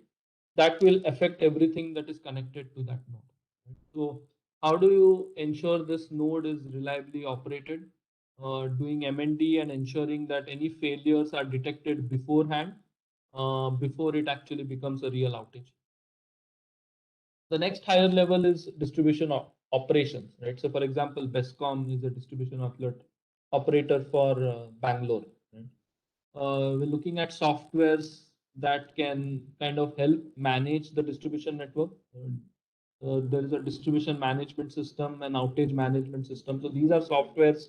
that will affect everything that is connected to that node. Right? So how do you ensure this node is reliably operated? Doing M&D and ensuring that any failures are detected beforehand before it actually becomes a real outage. The next higher level is distribution operations, right? So for example, BESCOM is a distribution operator for Bangalore. Right? We're looking at softwares that can kind of help manage the distribution network. There is a distribution management system and outage management system. So these are softwares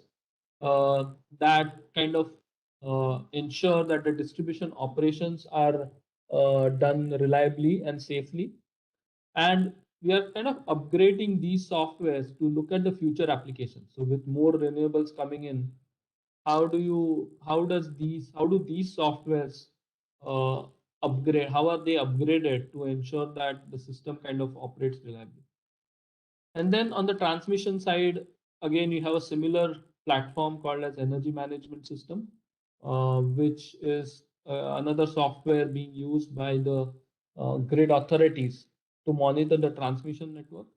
that kind of ensure that the distribution operations are done reliably and safely. And we are kind of upgrading these softwares to look at the future applications. So with more renewables coming in, how do these softwares upgrade, how are they upgraded to ensure that the system kind of operates reliably. And then on the transmission side, again, you have a similar platform called as energy management system, which is another software being used by the grid authorities to monitor the transmission network.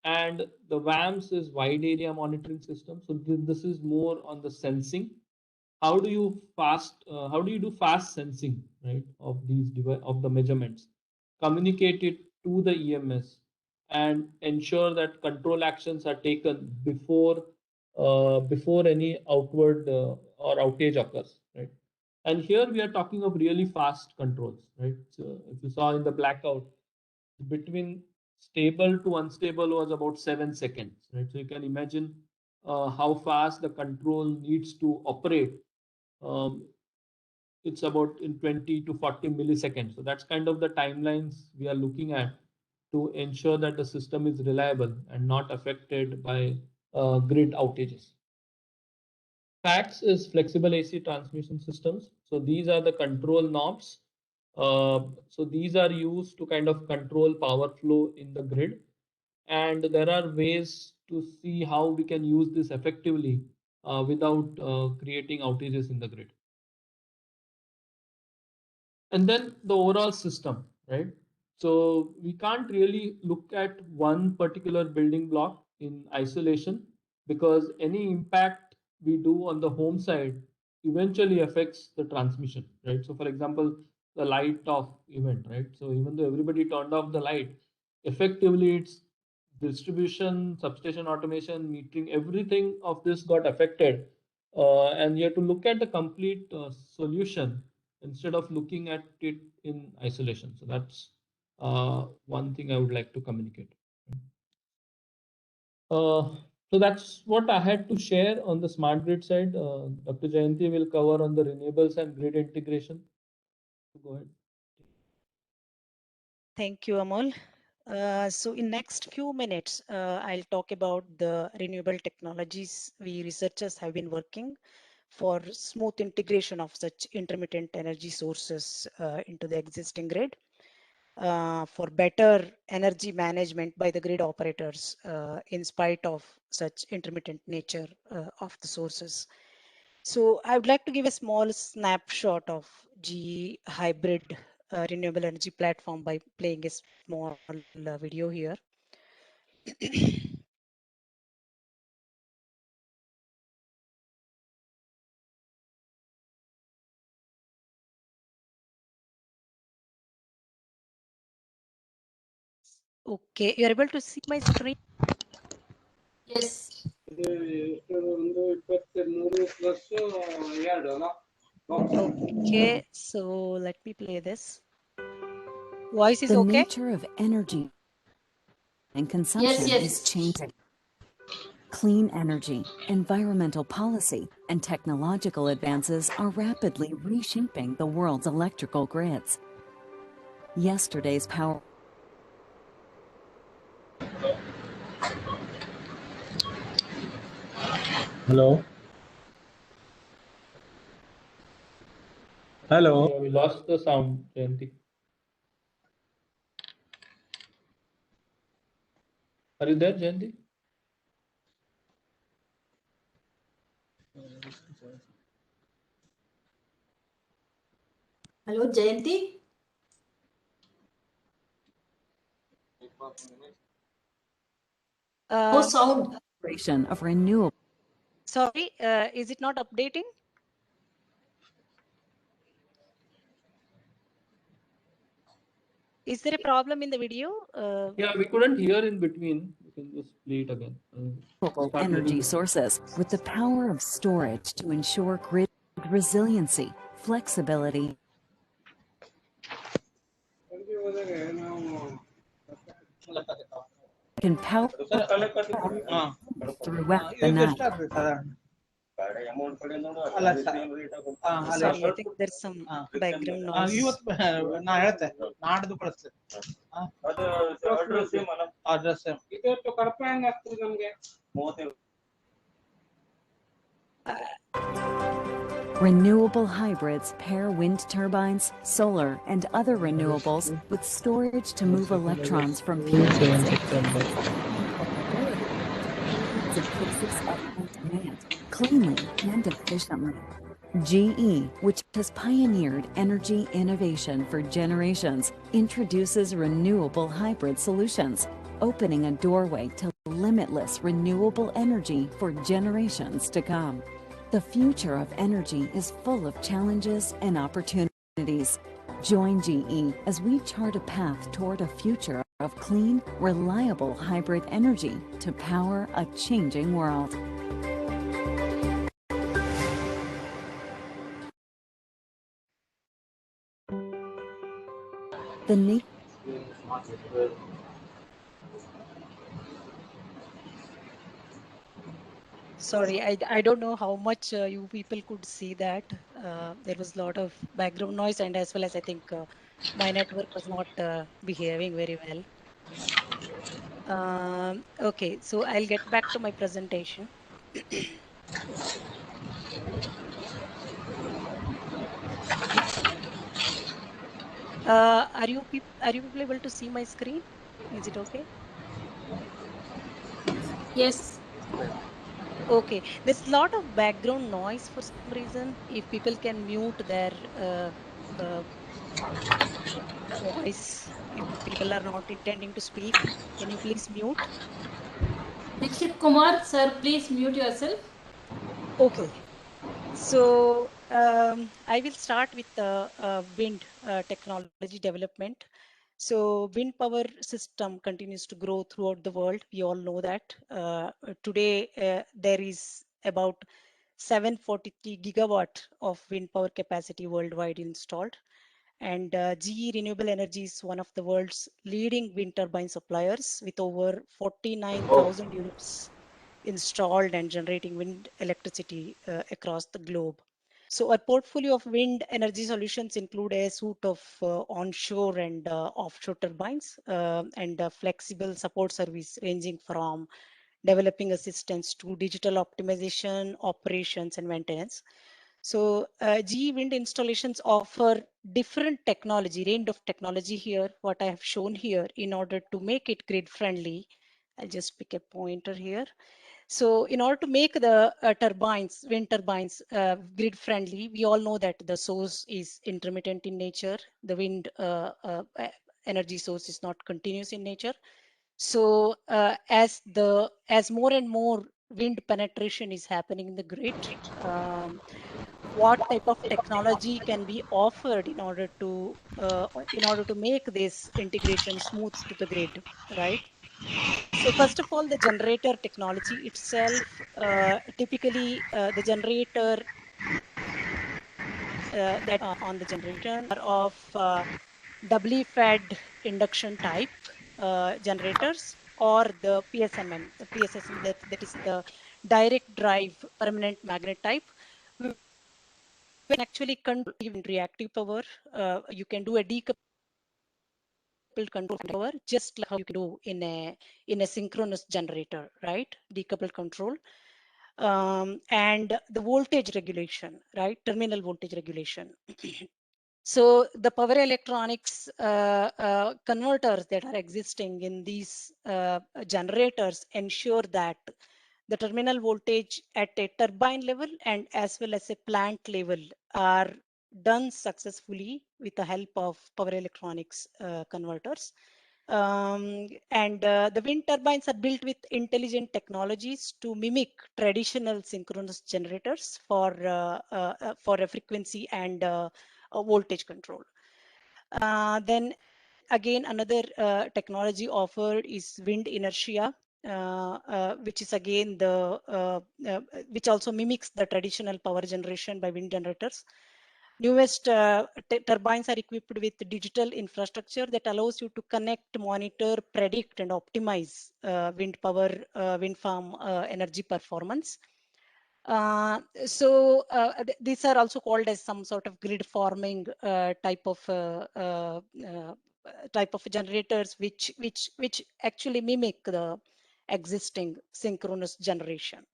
And the WAMS is wide area monitoring system. So this is more on the sensing. How do you do fast sensing, right, of these of the measurements, communicate it to the EMS, and ensure that control actions are taken before any outward or outage occurs, right? And here we are talking of really fast controls, right? So if you saw in the blackout, between stable to unstable was about 7 seconds, right? So you can imagine how fast the control needs to operate. It's about in 20 to 40 milliseconds. So that's kind of the timelines we are looking at to ensure that the system is reliable and not affected by grid outages. FACTS is flexible AC transmission systems. So these are the control knobs. So these are used to kind of control power flow in the grid. And there are ways to see how we can use this effectively without creating outages in the grid. And then the overall system, right? So we can't really look at one particular building block in isolation, because any impact we do on the home side eventually affects the transmission, right? So for example, the light off event, right? So even though everybody turned off the light, effectively it's distribution, substation automation, metering, everything of this got affected. And you have to look at the complete solution instead of looking at it in isolation. So that's one thing I would like to communicate. So that's what I had to share on the smart grid side. Dr. Jayanti will cover on the renewables and grid integration. Go ahead. Thank you, Amol. So in next few minutes, I'll talk about the renewable technologies we researchers have been working for smooth integration of such intermittent energy sources into the existing grid, for better energy management by the grid operators in spite of such intermittent nature of the sources. So I would like to give a small snapshot of GE hybrid renewable energy platform by playing a small video here. Okay, you're able to see my screen? Yes. Okay, so let me play this. Voice is The okay? nature of energy and consumption Yes. is changing. Clean energy, environmental policy, and technological advances are rapidly reshaping the world's electrical grids. Yesterday's power Hello. Hello. Yeah, we lost the sound, Jayanti. Are you there, Jayanti? Hello, Jayanti. No sound. generation of renewable Sorry, is it not updating? Is there a problem in the video? Yeah, we couldn't hear in between. You can just play it again. Start energy little- sources with the power of storage to ensure grid resiliency, flexibility, and power throughout the night. Sorry, I think there's some background noise. ನಾ ಹೇಳ್ತೆ ನಾಡ್ದು ಕಳಿಸ್ತೆ address ಇವತ್ತು ಕಡಪ ಹೆಂಗ್ ಆಗ್ತದೆ ನಮ್ಗೆ Renewable hybrids pair wind turbines, solar, and other renewables with storage to move electrons from periods 7 September. of cases of high demand, cleanly and efficiently. GE, which has pioneered energy innovation for generations, introduces renewable hybrid solutions, opening a doorway to limitless renewable energy for generations to come. The future of energy is full of challenges and opportunities. Join GE as we chart a path toward a future of clean, reliable hybrid energy to power a changing world. The na- Sorry, I don't know how much you people could see that. There was a lot of background noise, and as well as I think my network was not behaving very well. Okay, so I'll get back to my presentation. Are you people able to see my screen? Is it okay? Yes. Okay, there's a lot of background noise for some reason. If people can mute their voice, if people are not intending to speak, can you please mute? Dikshit Kumar, sir, please mute yourself. Okay. So I will start with the wind technology development. So wind power system continues to grow throughout the world. We all know that. Today there is about 743 gigawatt of wind power capacity worldwide installed. And GE Renewable Energy is one of the world's leading wind turbine suppliers with over 49,000 units installed and generating wind electricity across the globe. So our portfolio of wind energy solutions include a suite of onshore and offshore turbines and flexible support service ranging from developing assistance to digital optimization, operations, and maintenance. So GE Wind installations offer different technology, range of technology here, what I have shown here in order to make it grid friendly. I'll just pick a pointer here. So in order to make the turbines, wind turbines grid friendly, we all know that the source is intermittent in nature. The wind energy source is not continuous in nature. So as more and more wind penetration is happening in the grid, what type of technology can be offered in order to make this integration smooth to the grid, right? So first of all, the generator technology itself, typically the generator that on the generator are of doubly fed induction type generators or the PSMM, the PSSM that is the direct drive permanent magnet type. We can actually control even reactive power. You can do a decoupled control power just like how you can do in a synchronous generator, right? Decoupled control. And the voltage regulation, right? Terminal voltage regulation. So the power electronics converters that are existing in these generators ensure that the terminal voltage at a turbine level and as well as a plant level are done successfully with the help of power electronics converters. And the wind turbines are built with intelligent technologies to mimic traditional synchronous generators for a frequency and voltage control. Then again, another technology offered is wind inertia, which is again which also mimics the traditional power generation by wind generators. Newest turbines are equipped with digital infrastructure that allows you to connect, monitor, predict, and optimize wind farm energy performance. These are also called as some sort of grid forming type of generators, which actually mimic the existing synchronous generation.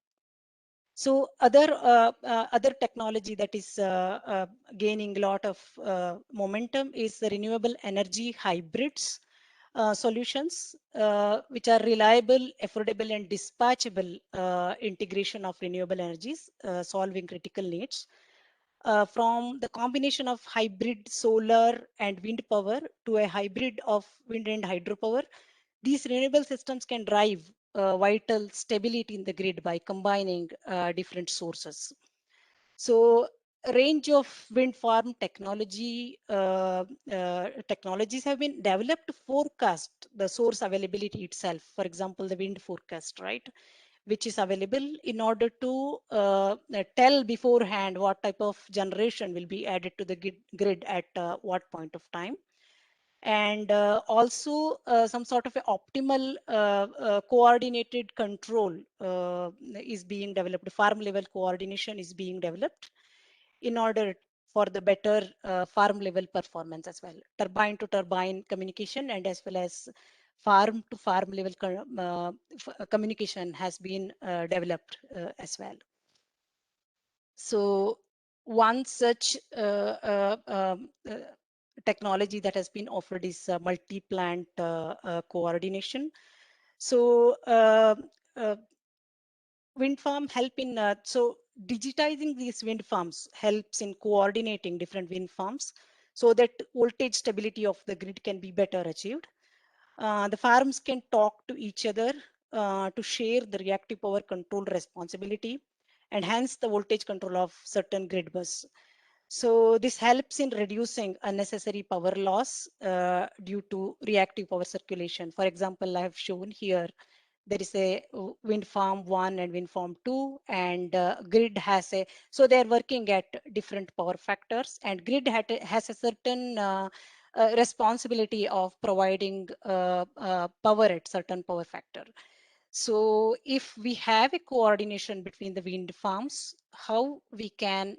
So other technology that is gaining a lot of momentum is the renewable energy hybrids solutions, which are reliable, affordable, and dispatchable integration of renewable energies, solving critical needs. From the combination of hybrid solar and wind power to a hybrid of wind and hydropower, these renewable systems can drive vital stability in the grid by combining different sources. So a range of wind farm technologies have been developed to forecast the source availability itself. For example, the wind forecast, right, which is available in order to tell beforehand what type of generation will be added to the grid at what point of time. And also some sort of a optimal coordinated control is being developed. Farm level coordination is being developed in order for the better farm level performance as well. Turbine to turbine communication and as well as farm to farm level communication has been developed as well. So one such technology that has been offered is multi-plant coordination. So wind farm help in so digitizing these wind farms helps in coordinating different wind farms so that voltage stability of the grid can be better achieved. The farms can talk to each other to share the reactive power control responsibility and hence the voltage control of certain grid bus. So this helps in reducing unnecessary power loss due to reactive power circulation. For example, I have shown here there is a wind farm 1 and wind farm 2, and grid has a, so they're working at different power factors, and grid has a certain responsibility of providing power at certain power factor. So if we have a coordination between the wind farms, how we can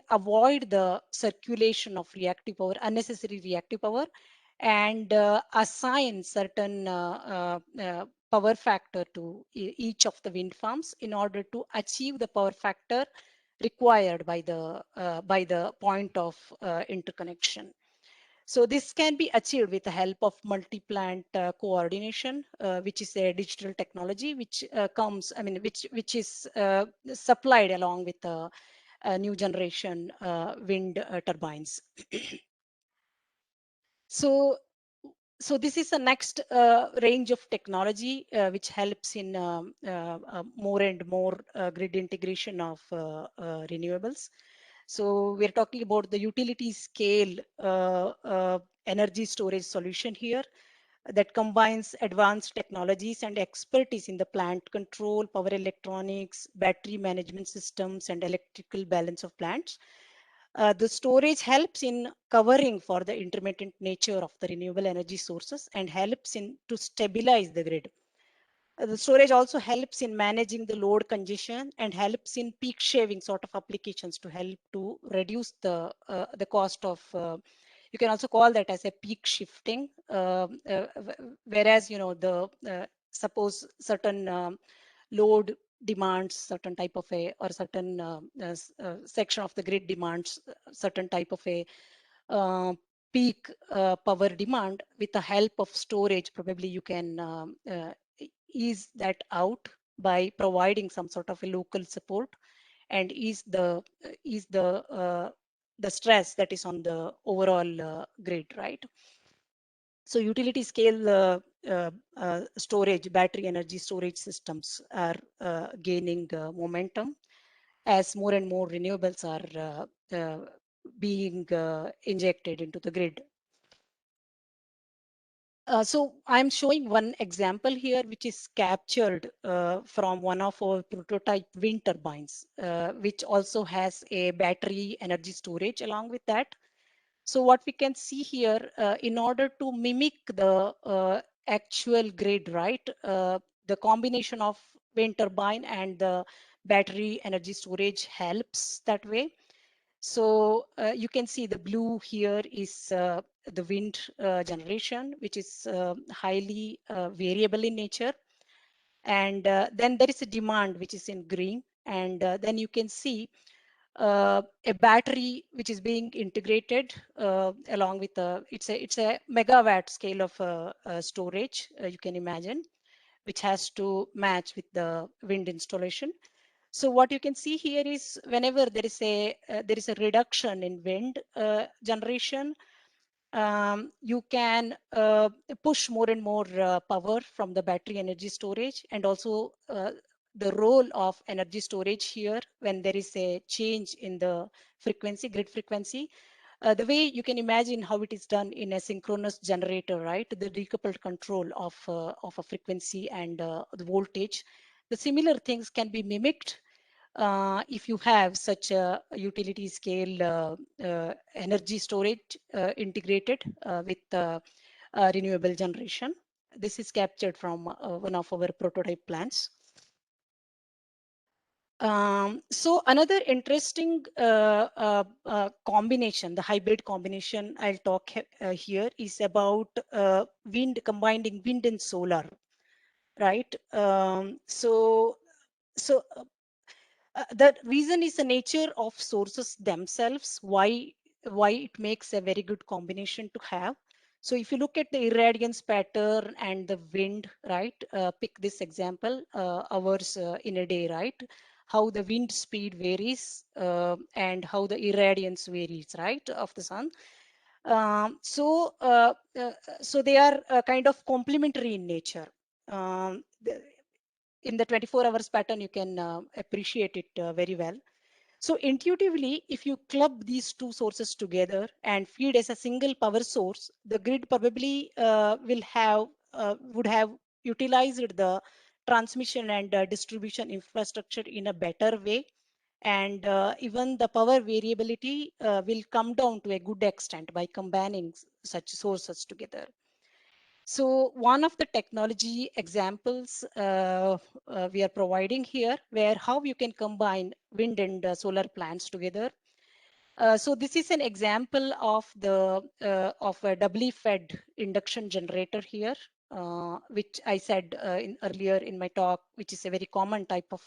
avoid the circulation of reactive power, unnecessary reactive power, and assign certain power factor to each of the wind farms in order to achieve the power factor required by the point of interconnection. So this can be achieved with the help of multi-plant coordination, which is a digital technology which which is supplied along with the new generation wind turbines. So this is the next range of technology which helps in more and more grid integration of renewables. So we're talking about the utility scale energy storage solution here that combines advanced technologies and expertise in the plant control, power electronics, battery management systems, and electrical balance of plants. The storage helps in covering for the intermittent nature of the renewable energy sources and helps in to stabilize the grid. The storage also helps in managing the load congestion and helps in peak shaving sort of applications to help to reduce the cost of. You can also call that as a peak shifting, whereas the suppose certain load demands certain type of a, or certain section of the grid demands certain type of a peak power demand. With the help of storage, probably you can ease that out by providing some sort of a local support and ease the stress that is on the overall grid, right? So utility scale storage, battery energy storage systems are gaining momentum as more and more renewables are being injected into the grid. So I'm showing one example here, which is captured from one of our prototype wind turbines, which also has a battery energy storage along with that. So what we can see here, in order to mimic the actual grid, right? The combination of wind turbine and the battery energy storage helps that way. So you can see the blue here is the wind generation, which is highly variable in nature. And then there is a demand, which is in green. And then you can see a battery which is being integrated along with it's a megawatt scale of storage, you can imagine, which has to match with the wind installation. So what you can see here is whenever there is a reduction in wind generation, you can push more and more power from the battery energy storage, and also the role of energy storage here when there is a change in the frequency, grid frequency. The way you can imagine how it is done in a synchronous generator, right? The decoupled control of a frequency and the voltage. The similar things can be mimicked if you have such a utility scale energy storage integrated with renewable generation. This is captured from one of our prototype plants. So another interesting combination, the hybrid combination I'll talk here is about combining wind and solar, right? The reason is the nature of sources themselves, why it makes a very good combination to have. So if you look at the irradiance pattern and the wind, right? Pick this example, hours in a day, right? How the wind speed varies and how the irradiance varies, right, of the sun. So they are kind of complementary in nature. In the 24 hours pattern, you can appreciate it very well. So intuitively, if you club these two sources together and feed as a single power source, the grid probably would have utilized the transmission and distribution infrastructure in a better way. And even the power variability will come down to a good extent by combining such sources together. So one of the technology examples we are providing here, where how you can combine wind and solar plants together. So this is an example of a doubly fed induction generator here, which I said earlier in my talk, which is a very common type of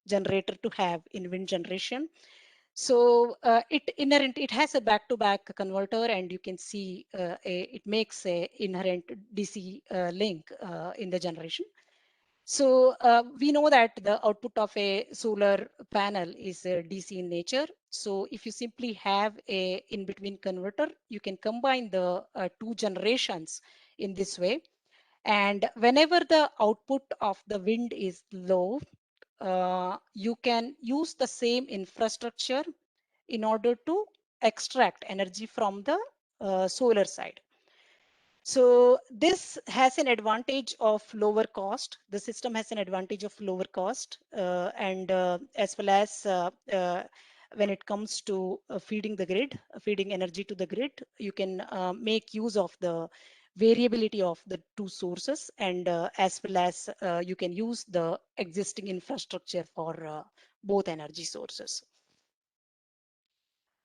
generator to have in wind generation. So it has a back-to-back converter, and you can see it makes a inherent DC link in the generation. So we know that the output of a solar panel is DC in nature. So if you simply have a in-between converter, you can combine the two generations in this way. And whenever the output of the wind is low, you can use the same infrastructure in order to extract energy from the solar side. So this has an advantage of lower cost. The system has an advantage of lower cost, and as well as when it comes to feeding the grid, feeding energy to the grid, you can make use of the variability of the two sources, and as well as you can use the existing infrastructure for both energy sources.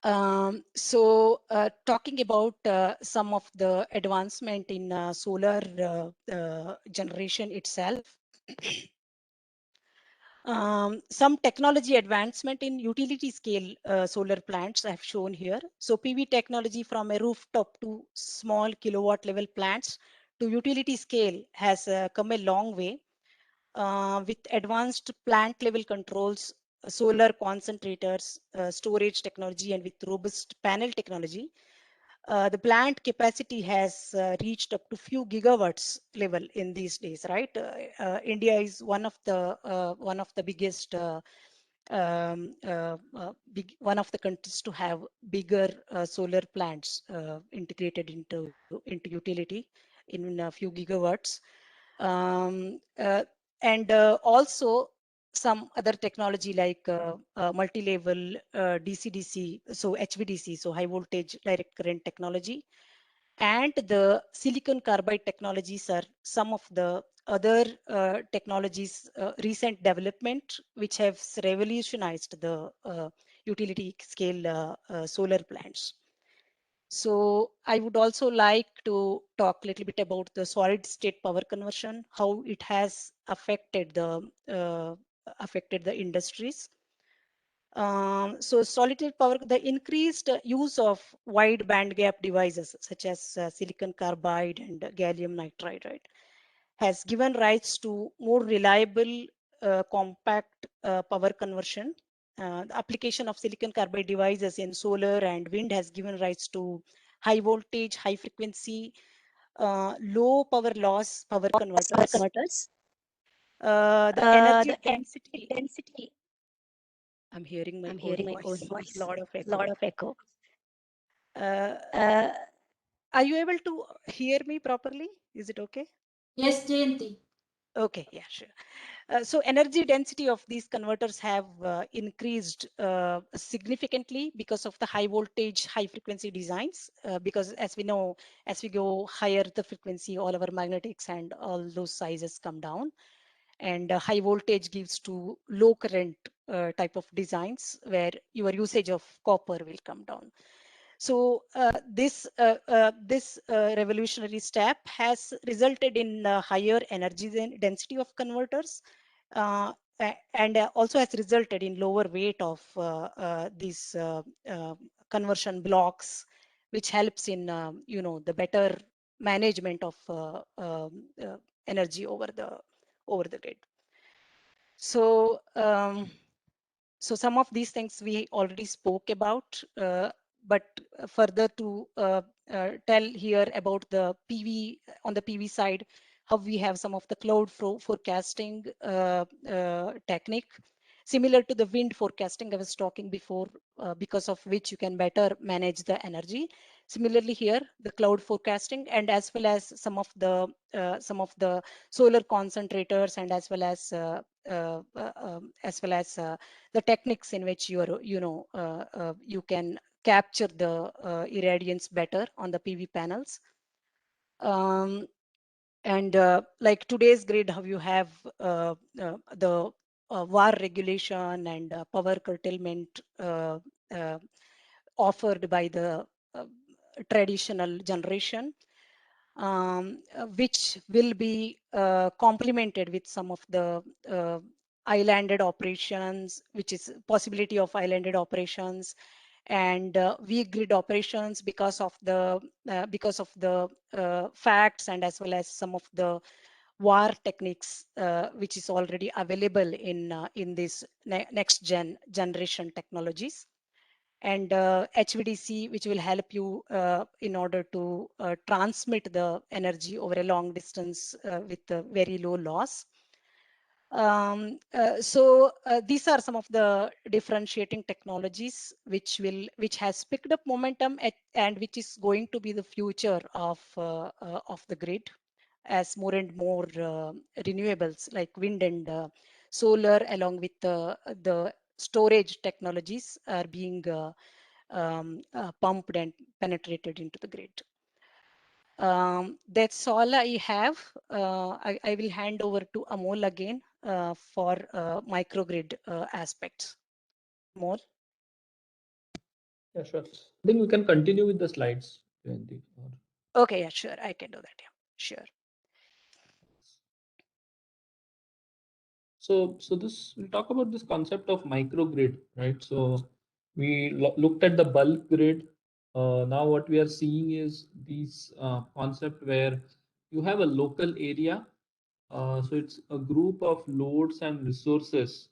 Talking about some of the advancement in solar generation itself. Some technology advancement in utility scale solar plants I have shown here. So PV technology from a rooftop to small kilowatt level plants to utility scale has come a long way with advanced plant level controls, solar concentrators, storage technology, and with robust panel technology. The plant capacity has reached up to few gigawatts level in these days, right? India is one of the biggest one of the countries to have bigger solar plants integrated into utility in a few gigawatts. And also some other technology like multi-level DC-DC, so HVDC, so high voltage direct current technology, and the silicon carbide technologies are some of the other technologies, recent development, which have revolutionized the utility scale solar plants. So I would also like to talk a little bit about the solid state power conversion, how it has affected the industries. So solid state power, the increased use of wide band gap devices such as silicon carbide and gallium nitride, right, has given rise to more reliable compact power conversion. The application of silicon carbide devices in solar and wind has given rise to high voltage, high frequency, low power loss power converters. The energy density. I'm hearing my own voice. Lot of echo. Uh, are you able to hear me properly? Is it okay? Yes, Jayanti. Okay, yeah, sure. So energy density of these converters have increased significantly because of the high voltage, high frequency designs. Because as we know, as we go higher the frequency, all our magnetics and all those sizes come down. And high voltage gives to low current type of designs where your usage of copper will come down. So this revolutionary step has resulted in higher energy density of converters, and also has resulted in lower weight of these conversion blocks, which helps in the better management of energy over the grid. So so some of these things we already spoke about, but further to tell here about the PV, on the PV side, how we have some of the cloud forecasting technique, similar to the wind forecasting I was talking before, because of which you can better manage the energy. Similarly here, the cloud forecasting, and as well as some of the solar concentrators, and as well as the techniques in which you can capture the irradiance better on the PV panels. And like today's grid, how you have the VAR regulation and power curtailment offered by the traditional generation, which will be complemented with some of the islanded operations, which is possibility of islanded operations, and weak grid operations because of the facts, and as well as some of the VAR techniques, which is already available in this next generation technologies. And HVDC, which will help you in order to transmit the energy over a long distance with a very low loss. So these are some of the differentiating technologies which has picked up momentum and which is going to be the future of the grid, as more and more renewables like wind and solar, along with the storage technologies, are being pumped and penetrated into the grid. That's all I have. I will hand over to Amol again for microgrid aspects. Amol? Yeah, sure. I think we can continue with the slides, Jayanti. Okay, yeah, sure. I can do that. Yeah, sure. So we'll talk about this concept of microgrid, right? So we looked at the bulk grid. Now what we are seeing is these concept where you have a local area. So it's a group of loads and resources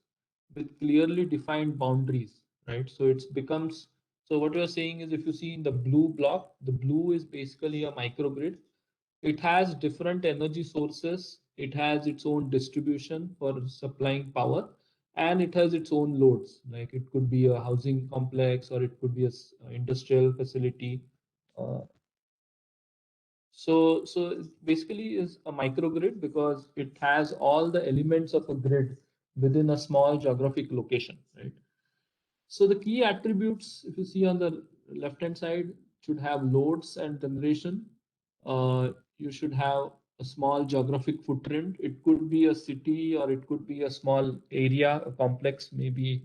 with clearly defined boundaries, right? So so what you're saying is, if you see in the blue block, the blue is basically a microgrid. It has different energy sources. It has its own distribution for supplying power, and it has its own loads. Like it could be a housing complex, or it could be a industrial facility. Uh, so it basically is a microgrid because it has all the elements of a grid within a small geographic location, right? So the key attributes, if you see on the left-hand side, should have loads and generation. You should have a small geographic footprint. It could be a city, or it could be a small area, a complex, maybe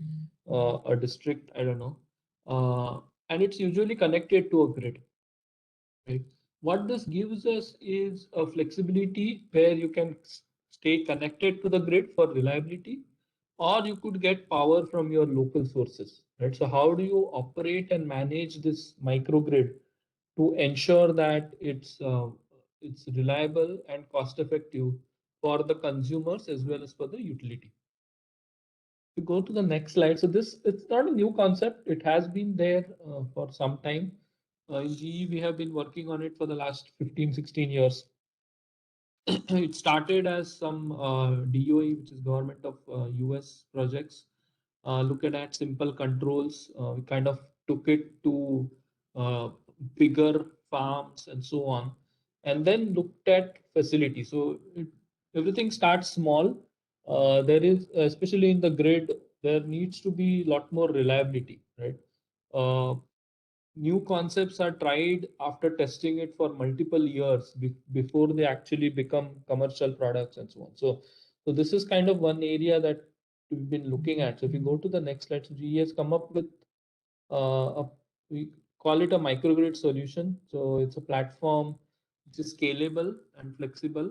a district, I don't know. And it's usually connected to a grid. right? What this gives us is a flexibility where you can stay connected to the grid for reliability, or you could get power from your local sources, right? So how do you operate and manage this microgrid to ensure that it's reliable and cost effective for the consumers as well as for the utility? To go to the next slide. So this, it's not a new concept. It has been there for some time. In GE, we have been working on it for the last 15, 16 years. It started as some DOE, which is government of US projects, looking at simple controls. We kind of took it to bigger farms and so on, and then looked at facilities. So everything starts small. There is, especially in the grid, there needs to be a lot more reliability, right? New concepts are tried after testing it for multiple years before they actually become commercial products and so on. So this is kind of one area that we've been looking at. So if you go to the next slide, so GE has come up with we call it a microgrid solution. So it's a platform which is scalable and flexible.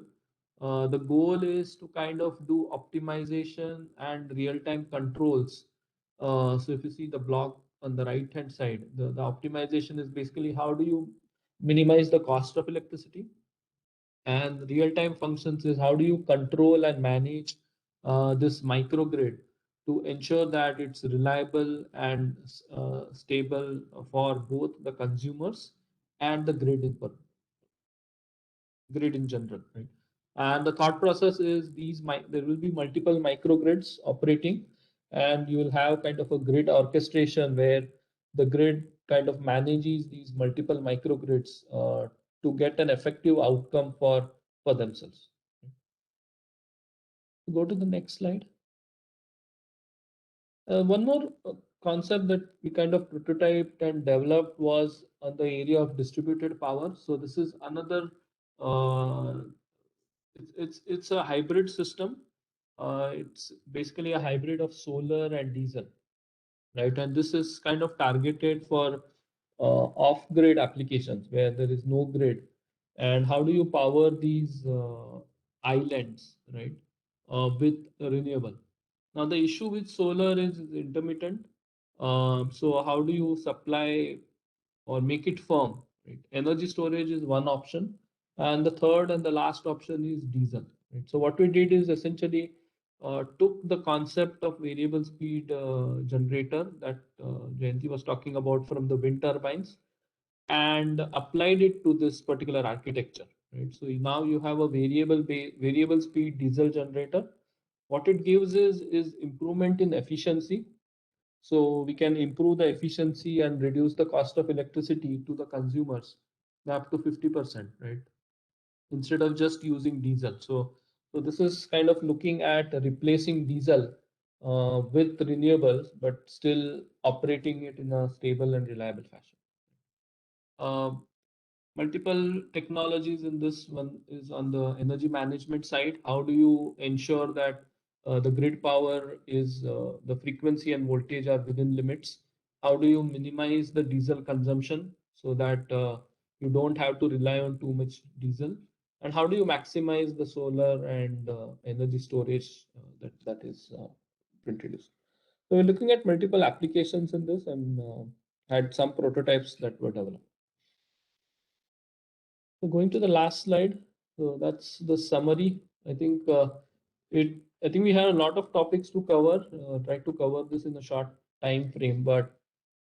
The goal is to kind of do optimization and real-time controls. So if you see the block on the right-hand side, the optimization is basically how do you minimize the cost of electricity, and real-time functions is how do you control and manage this microgrid to ensure that it's reliable and stable for both the consumers and the grid in general, right? And the thought process is there will be multiple microgrids operating, and you will have kind of a grid orchestration where the grid kind of manages these multiple microgrids to get an effective outcome for themselves. Go to the next slide. One more concept that we kind of prototyped and developed was on the area of distributed power. So this is another uh, it's a hybrid system. It's basically a hybrid of solar and diesel, right? And this is kind of targeted for off-grid applications where there is no grid. And how do you power these islands, right? With renewable. Now the issue with solar is intermittent. So how do you supply or make it firm, right? Energy storage is one option, and the third and the last option is diesel, right? So what we did is essentially took the concept of variable speed generator that Jayanti was talking about from the wind turbines and applied it to this particular architecture, right? So now you have a variable speed diesel generator. What it gives is improvement in efficiency. So we can improve the efficiency and reduce the cost of electricity to the consumers up to 50%, right? Instead of just using diesel. So this is kind of looking at replacing diesel with renewables, but still operating it in a stable and reliable fashion. Multiple technologies in this one is on the energy management side. How do you ensure that the grid power is the frequency and voltage are within limits? How do you minimize the diesel consumption so that you don't have to rely on too much diesel? And how do you maximize the solar and energy storage that is introduced? So we're looking at multiple applications in this and had some prototypes that were developed. So going to the last slide, so that's the summary. I think I think we have a lot of topics to cover. Try to cover this in a short time frame, but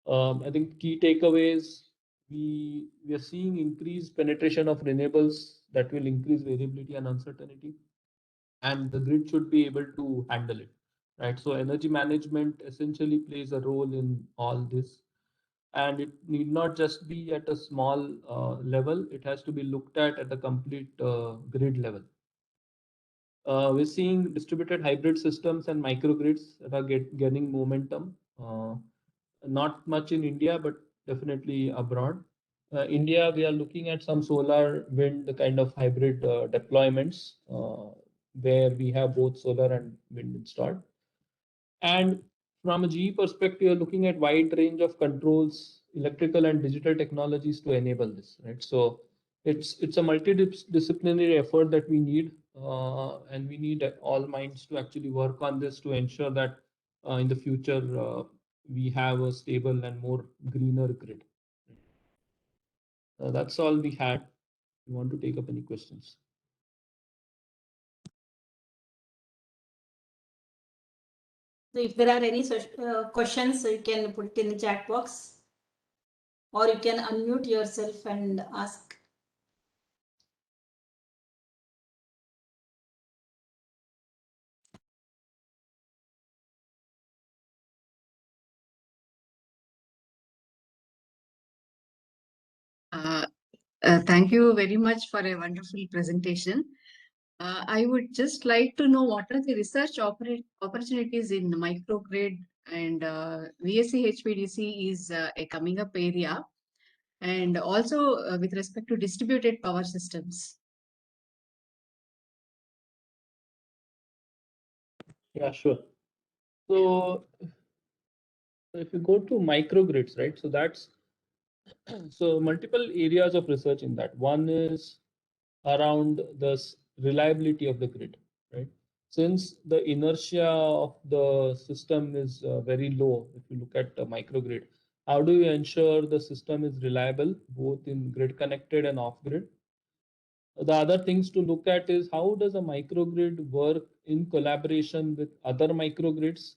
I think key takeaways, we are seeing increased penetration of renewables that will increase variability and uncertainty, and the grid should be able to handle it, right? So energy management essentially plays a role in all this, and it need not just be at a small level. It has to be looked at the complete grid level. We're seeing distributed hybrid systems and microgrids that are gaining momentum. Not much in India, but definitely abroad. India, we are looking at some solar wind, the kind of hybrid deployments where we have both solar and wind installed. And from a GE perspective, looking at wide range of controls electrical and digital technologies to enable this, right? So it's a multidisciplinary effort that we need, and we need all minds to actually work on this to ensure that in the future we have a stable and more greener grid. That's all we had. We want to take up any questions. So if there are any such questions, you can put it in the chat box, or you can unmute yourself and ask. Thank you very much for a wonderful presentation. I would just like to know what are the research opportunities in microgrid, and VSC HVDC is a coming up area, and also with respect to distributed power systems. Yeah, sure. So if you go to microgrids, right? So that's so multiple areas of research in that. One is around the reliability of the grid, right? Since the inertia of the system is very low, if you look at the microgrid, how do you ensure the system is reliable both in grid connected and off grid? The other things to look at is how does a microgrid work in collaboration with other microgrids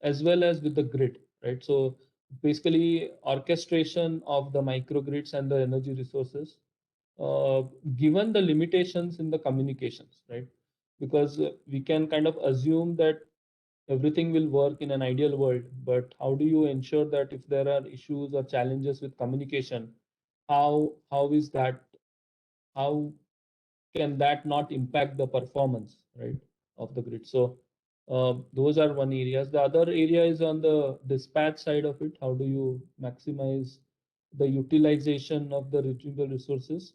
as well as with the grid, right? So basically orchestration of the microgrids and the energy resources, given the limitations in the communications, right? Because we can kind of assume that everything will work in an ideal world, but how do you ensure that if there are issues or challenges with communication, how is that, how can that not impact the performance, right, of the grid? So those are one areas. The other area is on the dispatch side of it. How do you maximize the utilization of the renewable resources?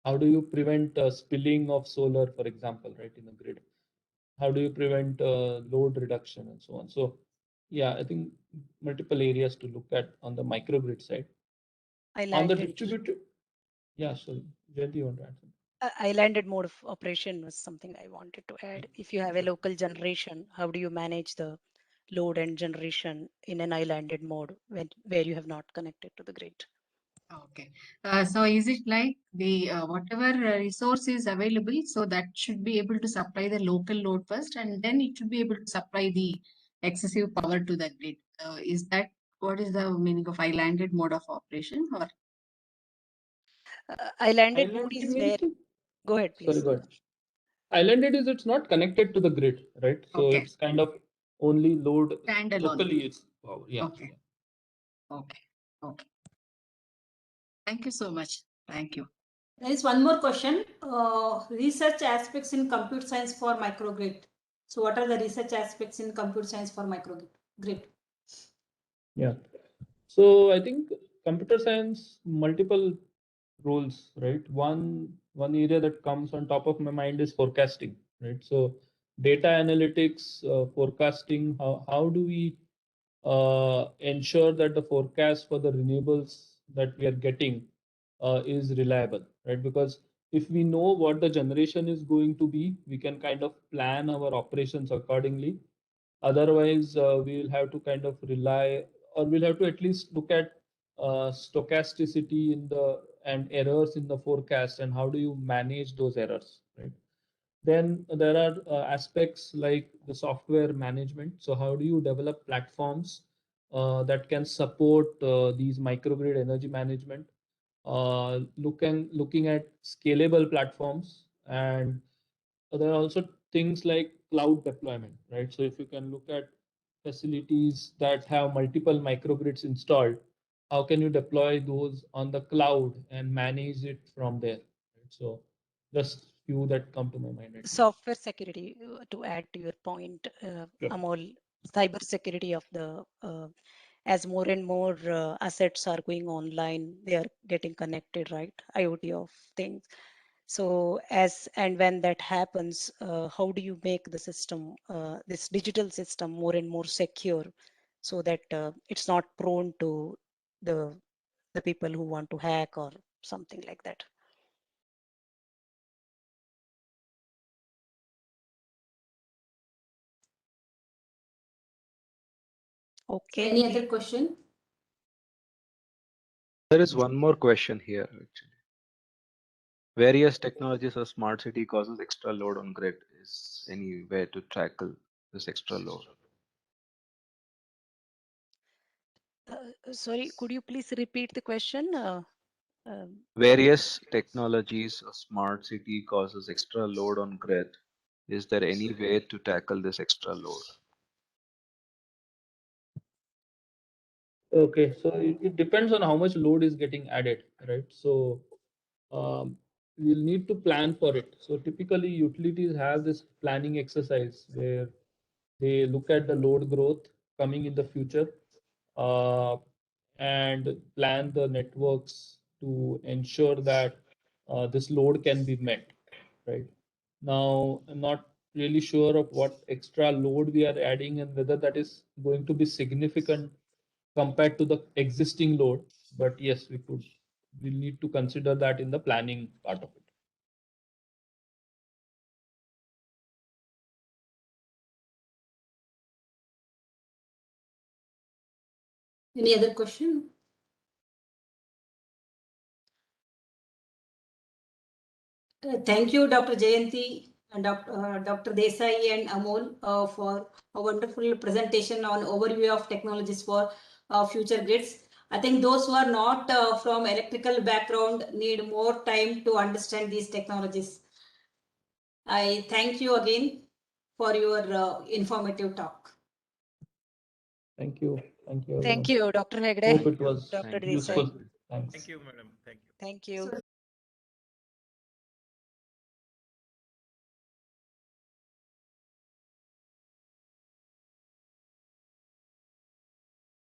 How do you prevent spilling of solar, for example, right, in the grid? How do you prevent load reduction and so on? So yeah, I think multiple areas to look at on the microgrid side. I On the landed. distributed, yeah, sorry, Jayanti, you want to add something? Islanded mode of operation was something I wanted to add. If you have a local generation, how do you manage the load and generation in an islanded mode where you have not connected to the grid? Okay. So is it like the whatever resource is available, so that should be able to supply the local load first, and then it should be able to supply the excessive power to the grid. Is that what is the meaning of islanded mode of operation? Or Islanded mode Islanded is means, where, go ahead, sorry, please. go ahead. Islanded is it's not connected to the grid, right? So okay, it's kind of only load standalone. locally. It's power. Yeah. Okay. Okay. Okay. Thank you so much. Thank you. There is one more question. Research aspects in computer science for microgrid. So what are the research aspects in computer science for microgrid? Yeah. So I think computer science, multiple roles, right? One area that comes on top of my mind is forecasting, right? So data analytics, forecasting. How do we ensure that the forecast for the renewables that we are getting is reliable, right? Because if we know what the generation is going to be, we can kind of plan our operations accordingly. Otherwise, we'll have to kind of rely, or we'll have to at least look at stochasticity in the and errors in the forecast, and how do you manage those errors, right? Then there are aspects like the software management. So how do you develop platforms that can support these microgrid energy management? Looking at scalable platforms, and there are also things like cloud deployment, right? So if you can look at facilities that have multiple microgrids installed, how can you deploy those on the cloud and manage it from there? Right? So just few that come to my mind right now. Software security, to add to your point, Sure. Amol, cyber security of the, as more and more assets are going online, they are getting connected, right? IoT of things. So as and when that happens, how do you make the system, this digital system, more and more secure, so that it's not prone to the people who want to hack or something like that. Okay. Any other question? There is one more question here actually. Various technologies of smart city causes extra load on grid. Is any way to tackle this extra load? Sorry, could you please repeat the question? Various technologies of smart city causes extra load on grid. Is there any way to tackle this extra load? Okay, so it depends on how much load is getting added, right? So we'll need to plan for it. So typically utilities have this planning exercise where they look at the load growth coming in the future and plan the networks to ensure that this load can be met, right? Now, I'm not really sure of what extra load we are adding and whether that is going to be significant compared to the existing load. But yes, we'll need to consider that in the planning part of it. Any other question? Thank you, Dr. Jayanti and Dr. Desai and Amol for a wonderful presentation on overview of technologies for future grids. I think those who are not from electrical background need more time to understand these technologies. I thank you again for your informative talk. Thank you. Thank you. Thank everyone. you, Dr. Hegde. Hope it was Dr. Thank you. Desai. useful. Thanks. Thank you, madam. Thank you. Thank you. So